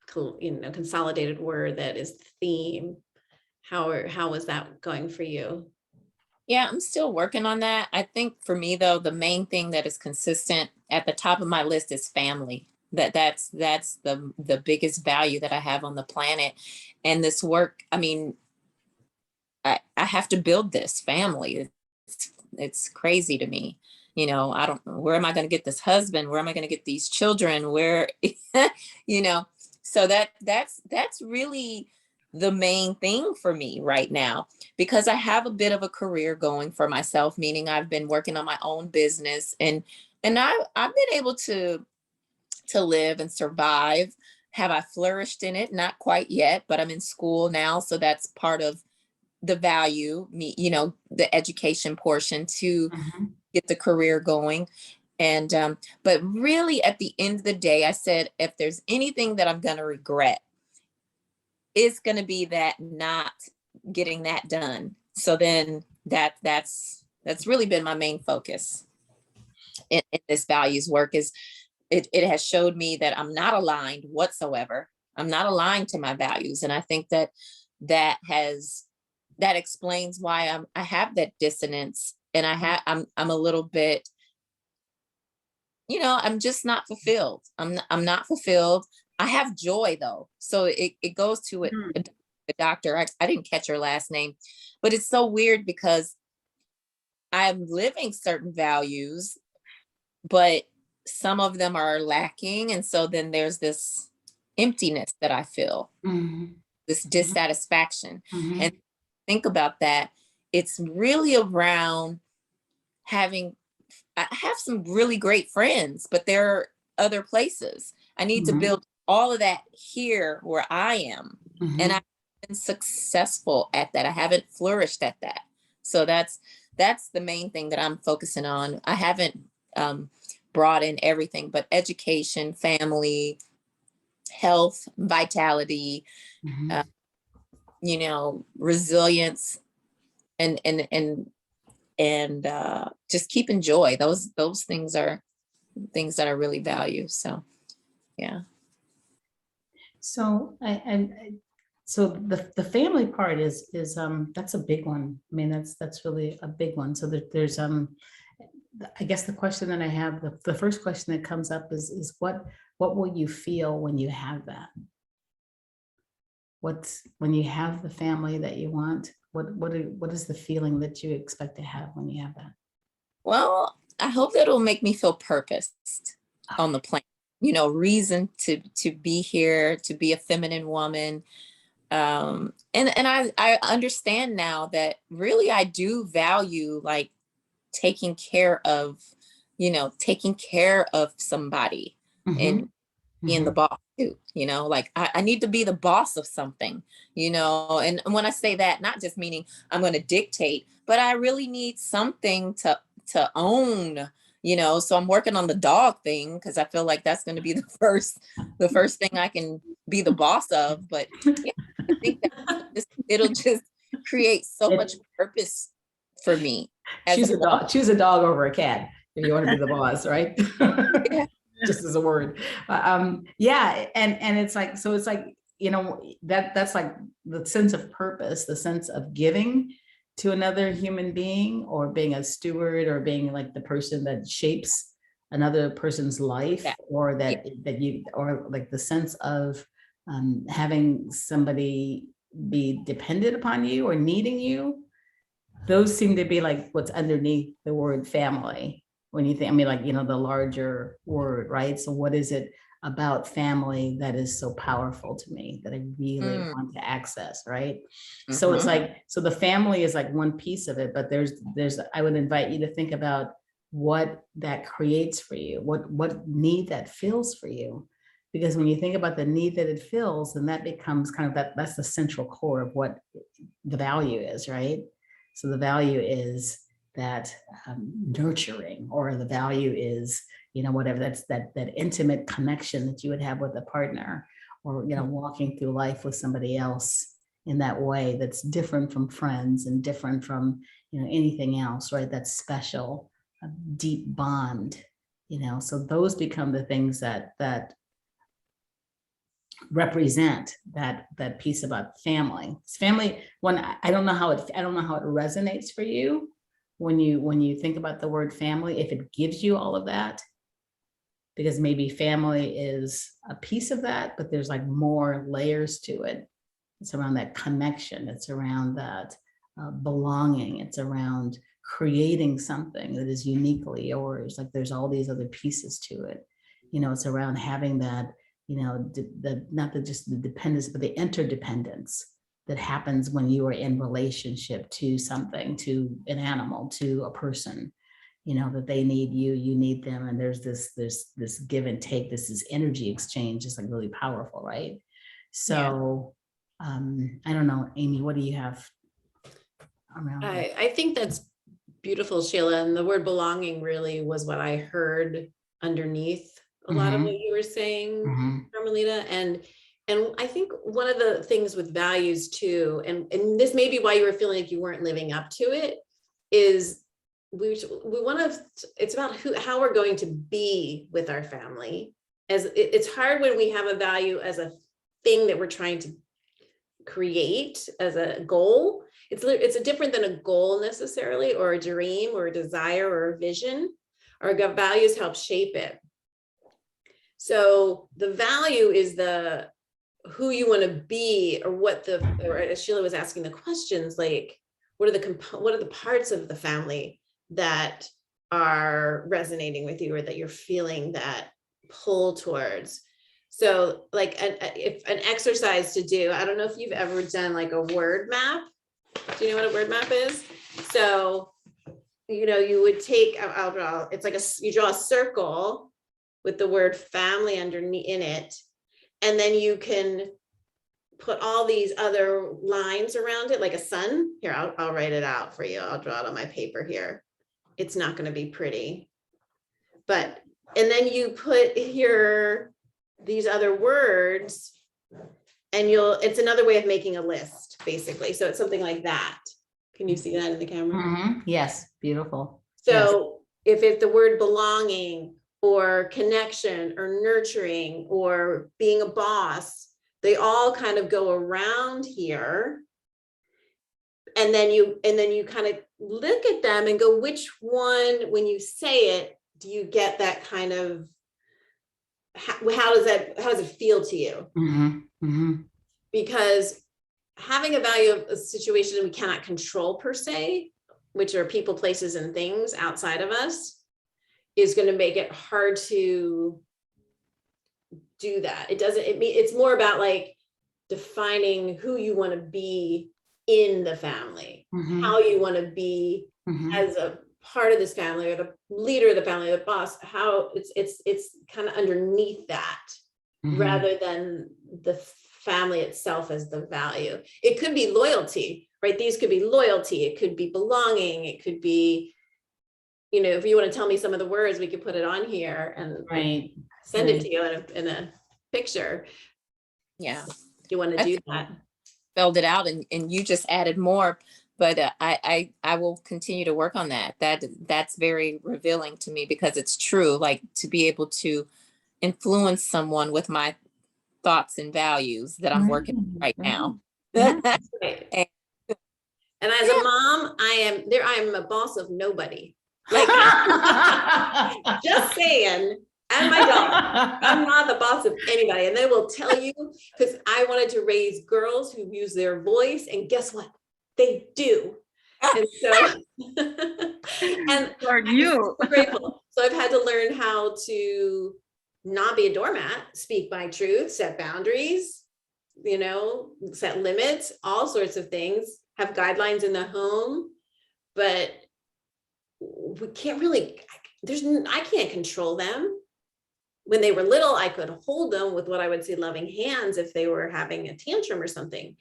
consolidated word that is the theme. How was that going for you? Yeah, I'm still working on that. I think for me though, the main thing that is consistent at the top of my list is family. That's the biggest value that I have on the planet. And this work, I mean, I have to build this family. It's crazy to me. You know, I don't know, where am I going to get this husband? Where am I going to get these children? Where, you know, so that's really the main thing for me right now, because I have a bit of a career going for myself, meaning I've been working on my own business, and I've been able to live and survive. Have I flourished in it? Not quite yet, but I'm in school now, so that's part of the value, me, you know, the education portion to Mhm. get the career going. And but really at the end of the day, I said, if there's anything that I'm going to regret, it's going to be that not getting that done. So then that's really been my main focus in this values work. Is it has showed me that I'm not aligned whatsoever. I'm not aligned to my values. And I think that explains why I have that dissonance, and I'm a little bit, you know, I'm just not fulfilled. I'm not fulfilled. I have joy though. So it goes to it. Mhm. The doctor, I didn't catch her last name, but it's so weird because I'm living certain values, but some of them are lacking. And so then there's this emptiness that I feel, Mhm. this dissatisfaction. Mhm. And think about that. It's really around having, I have some really great friends, but there are other places. I need to Mhm. build all of that here where I am. And Mhm. I've been successful at that. I haven't flourished at that. So that's the main thing that I'm focusing on. I haven't brought in everything, but education, family, health, vitality, Mhm. uh, you know, resilience, and just keeping joy. Those things are things that I really value. So yeah. So so the family part is that's a big one. I mean, that's really a big one. So there's I guess the question that I have, the first question that comes up is what will you feel when you have that? When you have the family that you want, what is the feeling that you expect to have when you have that? Well, I hope that it'll make me feel purposed on the planet. You know, reason to be here, to be a feminine woman. And I understand now that really I do value like taking care of, you know, taking care of somebody and Mhm. being the Mhm. boss too, you know, like I need to be the boss of something, you know. And when I say that, not just meaning I'm going to dictate, but I really need something to own, you know. So I'm working on the dog thing because I feel like that's going to be the first thing I can be the boss of. But yeah, I think that it'll just create so much It- purpose for me as a woman. choose a dog over a cat if you want to be the boss, right? Yeah. Just as a word. Yeah, and it's like, so it's like, you know, that's like the sense of purpose, the sense of giving to another human being, or being a steward, or being like the person that shapes another person's life, Yeah. or Yeah. that you, or like the sense of having somebody be dependent upon you or needing you. Those seem to be like what's underneath the word family. When you think, I mean, like, you know, the larger word, right? So what is it about family that is so powerful to me that I really Mm, want to access, right? So it's mhm. like, so the family is like one piece of it, but there's, I would invite you to think about what that creates for you, what need that fills for you. Because when you think about the need that it fills, then that becomes kind of that's the central core of what the value is, right? So the value is that nurturing, or the value is, whatever, that's that intimate connection that you would have with a partner, or, walking through life with somebody else in that way that's different from friends and different from, anything else, right? That's special, a deep bond, so those become the things that represent that piece about family. When I don't know how it resonates for you when you think about the word family, if it gives you all of that, because maybe family is a piece of that, but there's like more layers to it. It's around that connection. It's around that belonging. It's around creating something that is uniquely yours. Like there's all these other pieces to it. It's around having that, not just the dependence, but the interdependence that happens when you are in relationship to something, to an animal, to a person, that they need you, you need them. And there's this give and take, this is energy exchange, is like really powerful, right? So I don't know, Amy, what do you have around that? I think that's beautiful, Sheila. And the word belonging really was what I heard underneath a lot of what you were saying, Carmelita. And I think one of the things with values too, and this may be why you were feeling like you weren't living up to it, is we want to, it's about how we're going to be with our family. As it's hard when we have a value as a thing that we're trying to create as a goal. It's a different than a goal necessarily, or a dream, or a desire, or a vision. Our values help shape it. So the value is who you want to be, or as Sheila was asking the questions, like what are the parts of the family that are resonating with you, or that you're feeling that pull towards. So like if an exercise to do, I don't know if you've ever done like a word map. Do you know what a word map is? So, you would take, it's like you draw a circle with the word family underneath in it. And then you can put all these other lines around it, like a sun. Here, I'll write it out for you. I'll draw it on my paper here. It's not going to be pretty, and then you put here these other words, and it's another way of making a list, basically. So it's something like that. Can you see that in the camera? Yes, beautiful. So if it's the word belonging, or connection, or nurturing, or being a boss, they all kind of go around here. And then you kind of look at them and go, which one, when you say it, do you get that kind of, how does it feel to you? Because having a value of a situation we cannot control per se, which are people, places, and things outside of us, is going to make it hard to do that. It's more about like defining who you want to be in the family, how you want to be as a part of this family, or the leader of the family, or the boss, how it's kind of underneath that, rather than the family itself as the value. It could be loyalty, right? These could be loyalty. It could be belonging. It could be, if you want to tell me some of the words, we could put it on here and send it to you in a picture. Yeah. You want to do that? Spelled it out, and you just added more, but I will continue to work on that. That's very revealing to me, because it's true, like to be able to influence someone with my thoughts and values that I'm working on right now. Right. And as a mom, I am a boss of nobody. Like, just saying, and my dog, I'm not the boss of anybody. And they will tell you, because I wanted to raise girls who use their voice, and guess what? They do. And so, and Lord, you. I'm grateful. So I've had to learn how to not be a doormat, speak my truth, set boundaries, set limits, all sorts of things, have guidelines in the home, but we can't really, I can't control them. When they were little, I could hold them with what I would say loving hands if they were having a tantrum or something.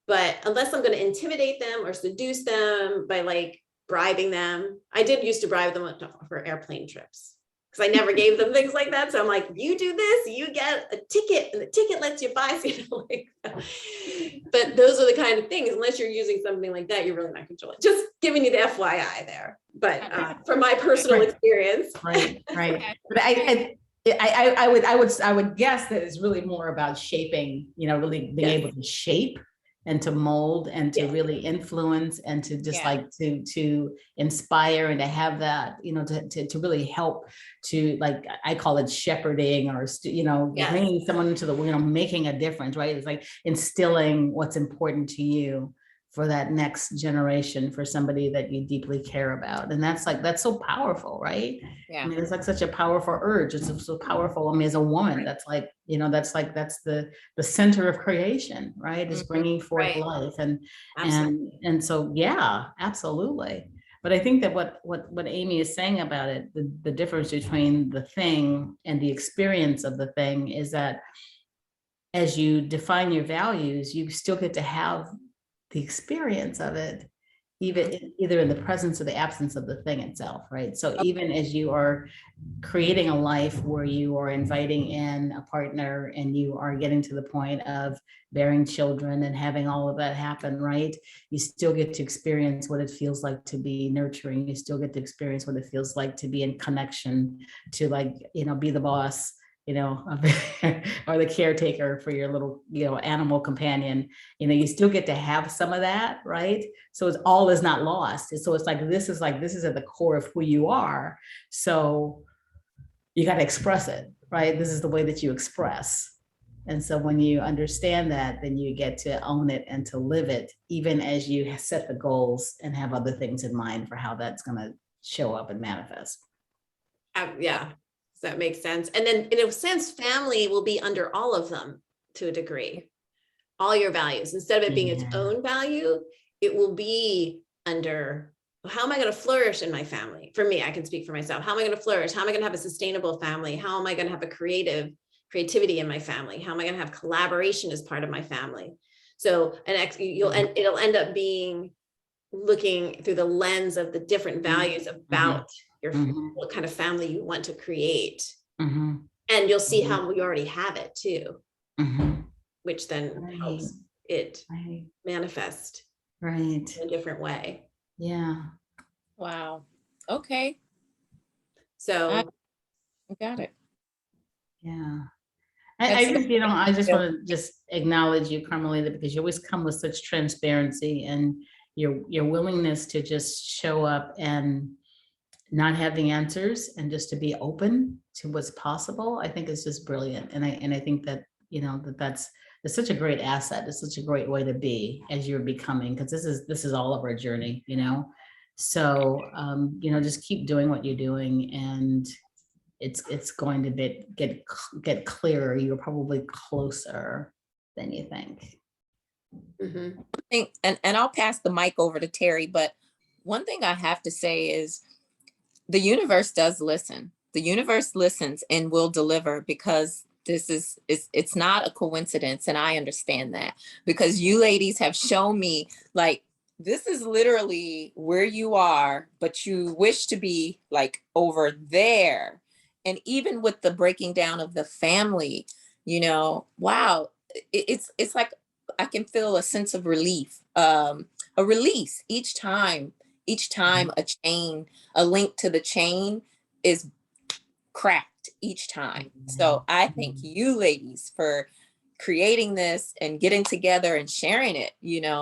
But unless I'm going to intimidate them or seduce them by like bribing them, I did used to bribe them for airplane trips because I never gave them things like that. So I'm like, you do this, you get a ticket, and the ticket lets you buy, like that. But those are the kind of things, unless you're using something like that, you're really not controlling. Just giving you the FYI there. But from my personal experience. Right. But I would guess that it's really more about shaping, really being able to shape and to mold and to really influence and to just like to inspire and to have that, to really help to, like, I call it shepherding or, bringing someone into the, making a difference, right? It's like instilling what's important to you for that next generation, for somebody that you deeply care about. And that's so powerful, right? Yeah. I mean, it's like such a powerful urge. It's so powerful. I mean, as a woman, that's like, that's the center of creation, right? Is bringing forth life. And so, yeah, absolutely. But I think that what Amy is saying about it, the difference between the thing and the experience of the thing is that as you define your values, you still get to have the experience of it, either in the presence or the absence of the thing itself, right? So even as you are creating a life where you are inviting in a partner and you are getting to the point of bearing children and having all of that happen, right? You still get to experience what it feels like to be nurturing. You still get to experience what it feels like to be in connection, to, like, be the boss, or the caretaker for your little, animal companion. You still get to have some of that, right? So it's all is not lost. So it's like, this is at the core of who you are. So you got to express it, right? This is the way that you express. And so when you understand that, then you get to own it and to live it, even as you set the goals and have other things in mind for how that's going to show up and manifest. Yeah. That makes sense. And then in a sense, family will be under all of them to a degree, all your values. Instead of it being its own value, it will be under, how am I going to flourish in my family? For me, I can speak for myself. How am I going to flourish? How am I going to have a sustainable family? How am I going to have a creativity in my family? How am I going to have collaboration as part of my family? So it'll end up being looking through the lens of the different values about your what kind of family you want to create. And you'll see how we already have it too, which then helps it manifest in a different way. Yeah. Wow. Okay. So I got it. Yeah. I just want to just acknowledge you, Carmelita, because you always come with such transparency and your willingness to just show up and not have the answers and just to be open to what's possible. I think it's just brilliant. And I think that, that's such a great asset. It's such a great way to be as you're becoming, because this is all of our journey, So, just keep doing what you're doing, and it's going to get clearer. You're probably closer than you think. I think, and I'll pass the mic over to Terry, but one thing I have to say is the universe does listen. The universe listens and will deliver, because it's not a coincidence. And I understand that, because you ladies have shown me, like, this is literally where you are, but you wish to be like over there. And even with the breaking down of the family, wow, it's like I can feel a sense of relief, a release each time a link to the chain is cracked each time. So I thank you ladies for creating this and getting together and sharing it,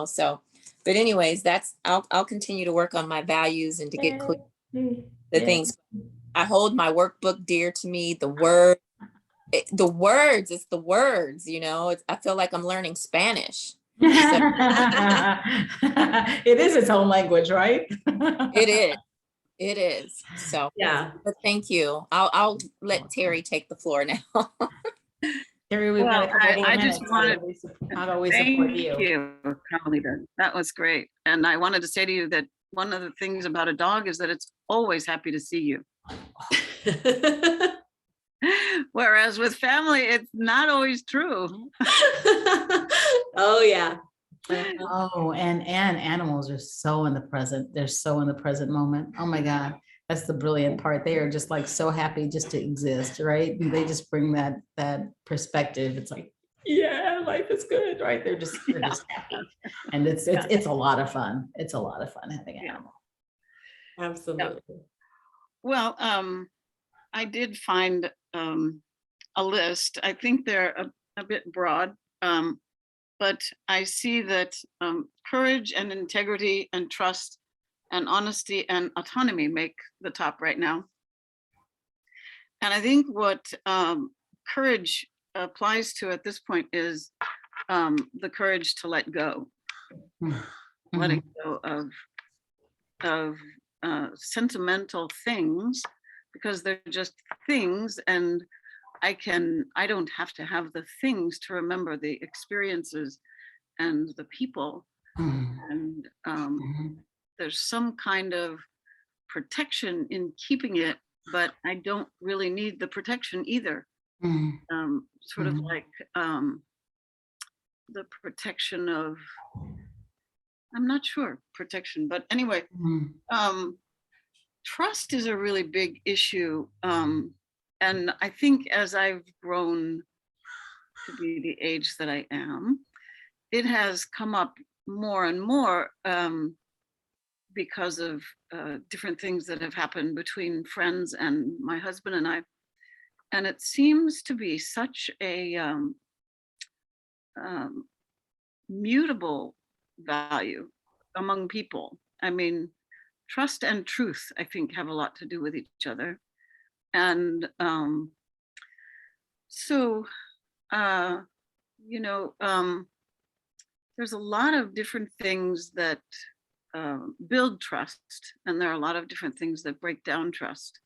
so, but anyways, I'll continue to work on my values and to get clear the things. I hold my workbook dear to me, the words, it's the words, I feel like I'm learning Spanish. It is its own language, right? It is. So yeah. but thank you. I'll let Terry take the floor now. Terry, we've got a couple I minutes. just wanted How do we thank support you? you, Carmelita. That was great. And I wanted to say to you that one of the things about a dog is that it's always happy to see you. Whereas with family, it's not always true. Oh, yeah. Oh, and animals are so in the present. They're so in the present moment. Oh my God. That's the brilliant part. They are just like so happy just to exist, right? They just bring that perspective. It's like, yeah, life is good, right? They're just happy. And it's a lot of fun. It's a lot of fun having an animal. Absolutely. Well, I did find a list. I think they're a bit broad, but I see that courage and integrity and trust and honesty and autonomy make the top right now. And I think what courage applies to at this point is the courage to let go, letting go of sentimental things, because they're just things, and I don't have to have the things to remember the experiences and the people. And there's some kind of protection in keeping it, but I don't really need the protection either. Sort of like the protection of, I'm not sure, protection, but anyway, trust is a really big issue. And I think as I've grown to be the age that I am, it has come up more and more because of different things that have happened between friends and my husband and I. And it seems to be such a mutable value among people. I mean, trust and truth, I think, have a lot to do with each other. And so, there's a lot of different things that build trust, and there are a lot of different things that break down trust.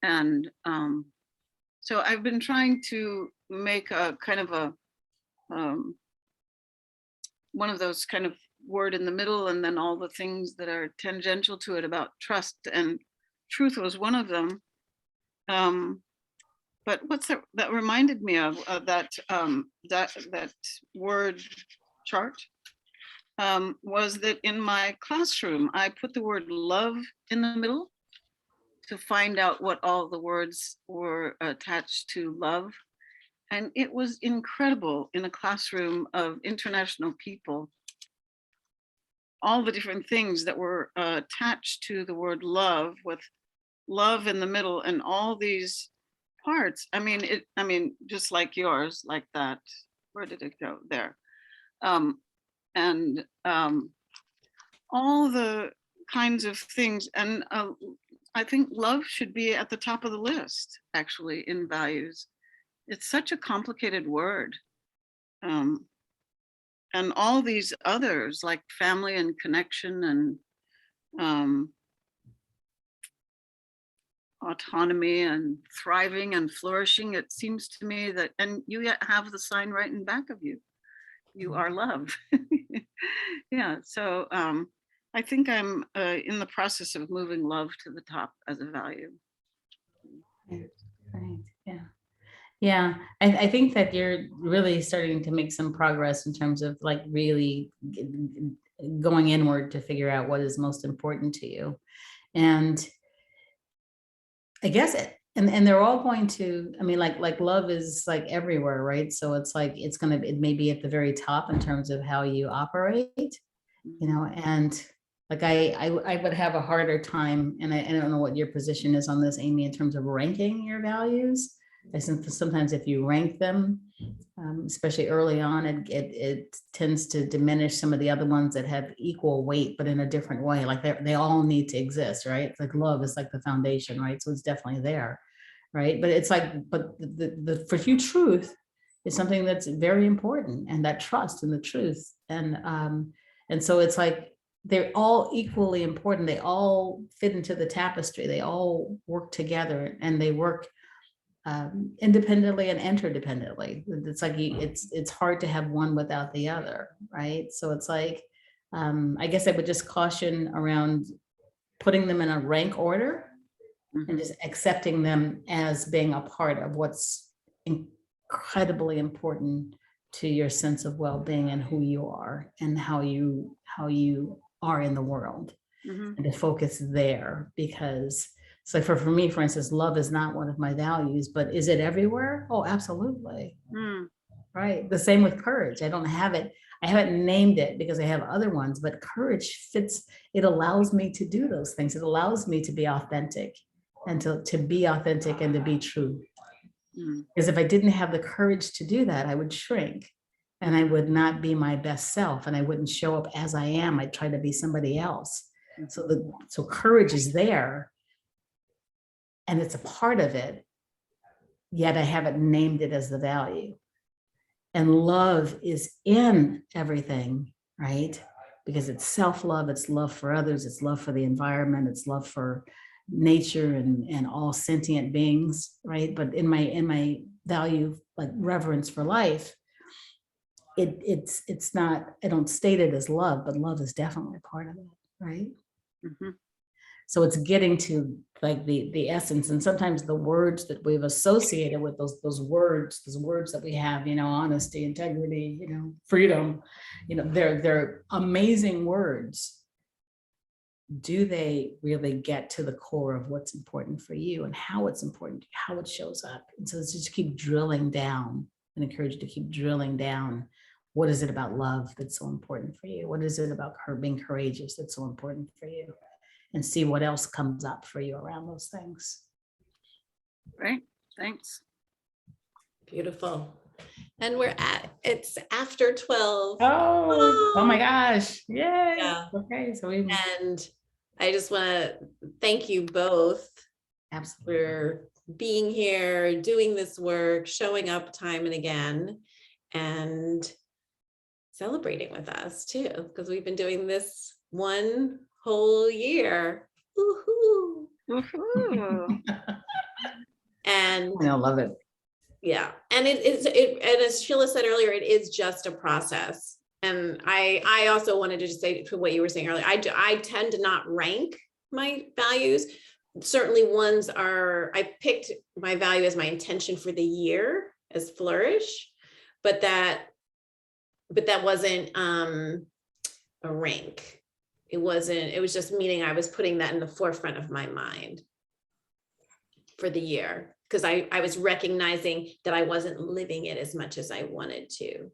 And so I've been trying to make a kind of a one of those kind of word in the middle, and then all the things that are tangential to it about trust, and truth was one of them. But what's that reminded me of that word chart was that in my classroom, I put the word love in the middle to find out what all the words were attached to love. And it was incredible in a classroom of international people, all the different things that were attached to the word love, with love in the middle, and all these parts. I mean, just like yours, like that. Where did it go? There. And all the kinds of things. And I think love should be at the top of the list, actually, in values. It's such a complicated word. And all these others, like family and connection and autonomy and thriving and flourishing, it seems to me that, and you yet have the sign right in back of you. You are love. Yeah, so I think I'm in the process of moving love to the top as a value. Right. Yeah. Yeah. I think that you're really starting to make some progress in terms of like really going inward to figure out what is most important to you. And I guess and they're all going to, I mean, like love is like everywhere, right? So it's like, it may be at the very top in terms of how you operate, and like I would have a harder time, and I don't know what your position is on this, Amy, in terms of ranking your values. I think sometimes if you rank them, especially early on, it tends to diminish some of the other ones that have equal weight, but in a different way. Like they all need to exist, right? It's like love is like the foundation, right? So it's definitely there, right? But it's like, but the for you, truth is something that's very important, and that trust in the truth, and so it's like they're all equally important. They all fit into the tapestry. They all work together, and they work independently and interdependently. It's like it's hard to have one without the other, right? So it's like I guess I would just caution around putting them in a rank order, and just accepting them as being a part of what's incredibly important to your sense of well-being and who you are and how you are in the world, Mhm. and to focus there. Because so for me, for instance, love is not one of my values, but is it everywhere? Oh, absolutely. Mm. Right. The same with courage. I don't have it. I haven't named it because I have other ones, but courage fits. It allows me to do those things. It allows me to be authentic and to be authentic and to be true. Mm. Because if I didn't have the courage to do that, I would shrink and I would not be my best self and I wouldn't show up as I am. I'd try to be somebody else. So courage is there and it's a part of it, yet I haven't named it as the value. And love is in everything, right? Because it's self-love, it's love for others, it's love for the environment, it's love for nature and all sentient beings, right? But in my value, like reverence for life, it's not, I don't state it as love, but love is definitely a part of it, right? Mhm. So it's getting to like the essence, and sometimes the words that we've associated with those words that we have, honesty, integrity, freedom, they're amazing words. Do they really get to the core of what's important for you and how it's important, how it shows up? And so it's just keep drilling down and encourage you to keep drilling down. What is it about love that's so important for you? What is it about her being courageous that's so important for you? And see what else comes up for you around those things. Great, thanks. Beautiful. And it's after 12. Oh my gosh. Yay. Yeah. Okay. So we And I just want to thank you both absolutely for being here, doing this work, showing up time and again, and celebrating with us too, because we've been doing this one whole year. Woohoo. Woohoo. And I love it. yeah, and and as Sheila said earlier, it is just a process. And I also wanted to just say to what you were saying earlier, I tend to not rank my values. Certainly ones are, I picked my value as my intention for the year as flourish, but that wasn't a rank. It was just meaning I was putting that in the forefront of my mind for the year, because I was recognizing that I wasn't living it as much as I wanted to.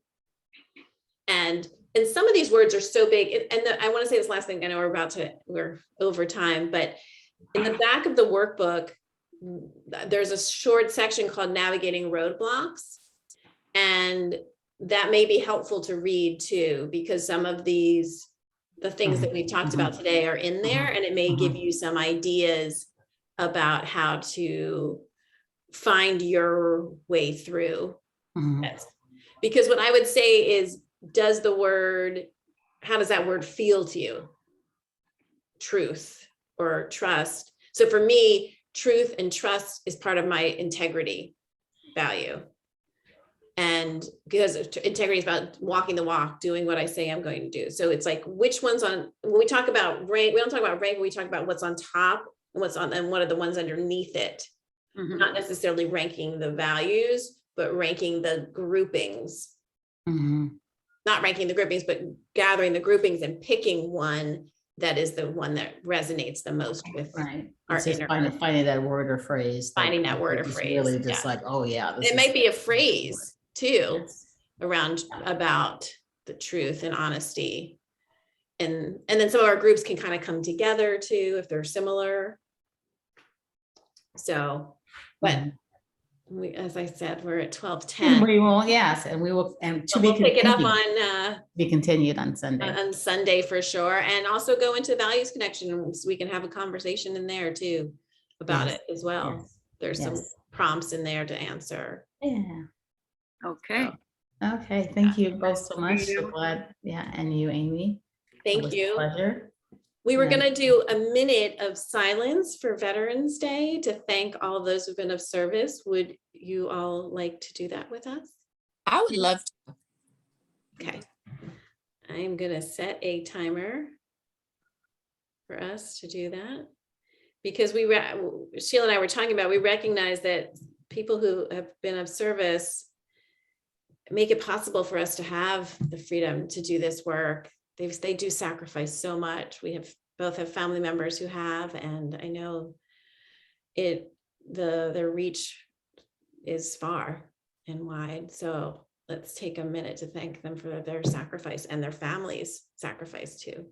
And some of these words are so big. And I want to say this last thing. I know we're over time, but in the back of the workbook, there's a short section called Navigating Roadblocks. And that may be helpful to read too, because some of the things that we talked about today are in there, and it may give you some ideas about how to find your way through this. Because what I would say is, how does that word feel to you? Truth or trust. So for me, truth and trust is part of my integrity value. And because integrity is about walking the walk, doing what I say I'm going to do. So it's like, which ones when we talk about rank, we don't talk about rank, we talk about what's on top, and what are the ones underneath it. Mhm. Not necessarily ranking the values, but ranking the groupings. Not ranking the groupings, but gathering the groupings and picking one that is the one that resonates the most with our It's just inner. finding that word or phrase. Finding that word or is phrase, really just yeah. like, oh yeah. It may be a phrase too, Yes. about the truth and honesty. And then some of our groups can kind of come together too, if they're similar. So, but as I said, we're at 12:10. We will, yes, and we will, and to We'll be pick it up continued. on Be continued on Sunday. on Sunday for sure, and also go into values connection, so we can have a conversation in there too about Yes. it as well. Yes. There's some Yes. prompts in there to answer. Yeah. Okay. Okay. Thank you both so much. Thank you. So glad. Yeah. And you, Amy. It Thank was a you. pleasure. We were Yeah. going to do a minute of silence for Veterans Day to thank all those who've been of service. Would you all like to do that with us? I would love to. Okay. I'm going to set a timer for us to do that. because Sheila and I were talking about, we recognize that people who have been of service make it possible for us to have the freedom to do this work. They do sacrifice so much. We both have family members who have, and I know their reach is far and wide. So let's take a minute to thank them for their sacrifice and their families' sacrifice too.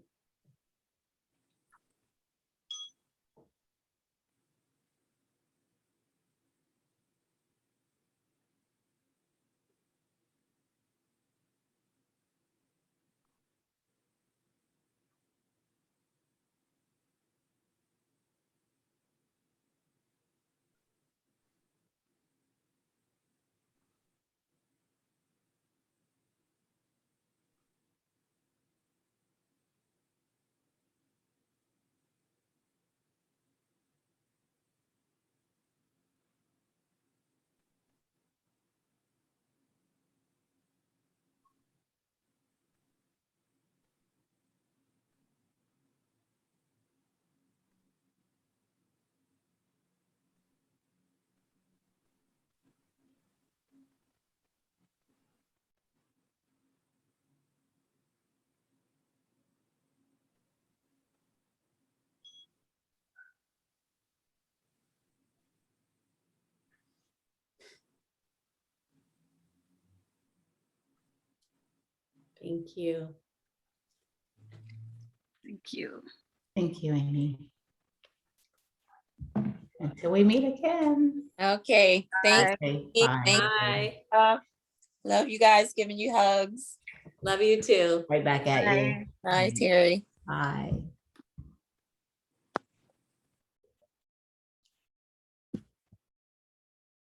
Thank you. Thank you. Thank you, Amy. Until we meet again. Okay, thanks. Okay, Thank bye. Bye. Love you guys, giving you hugs. Love you too. Right back at you. Bye, Terry. Bye.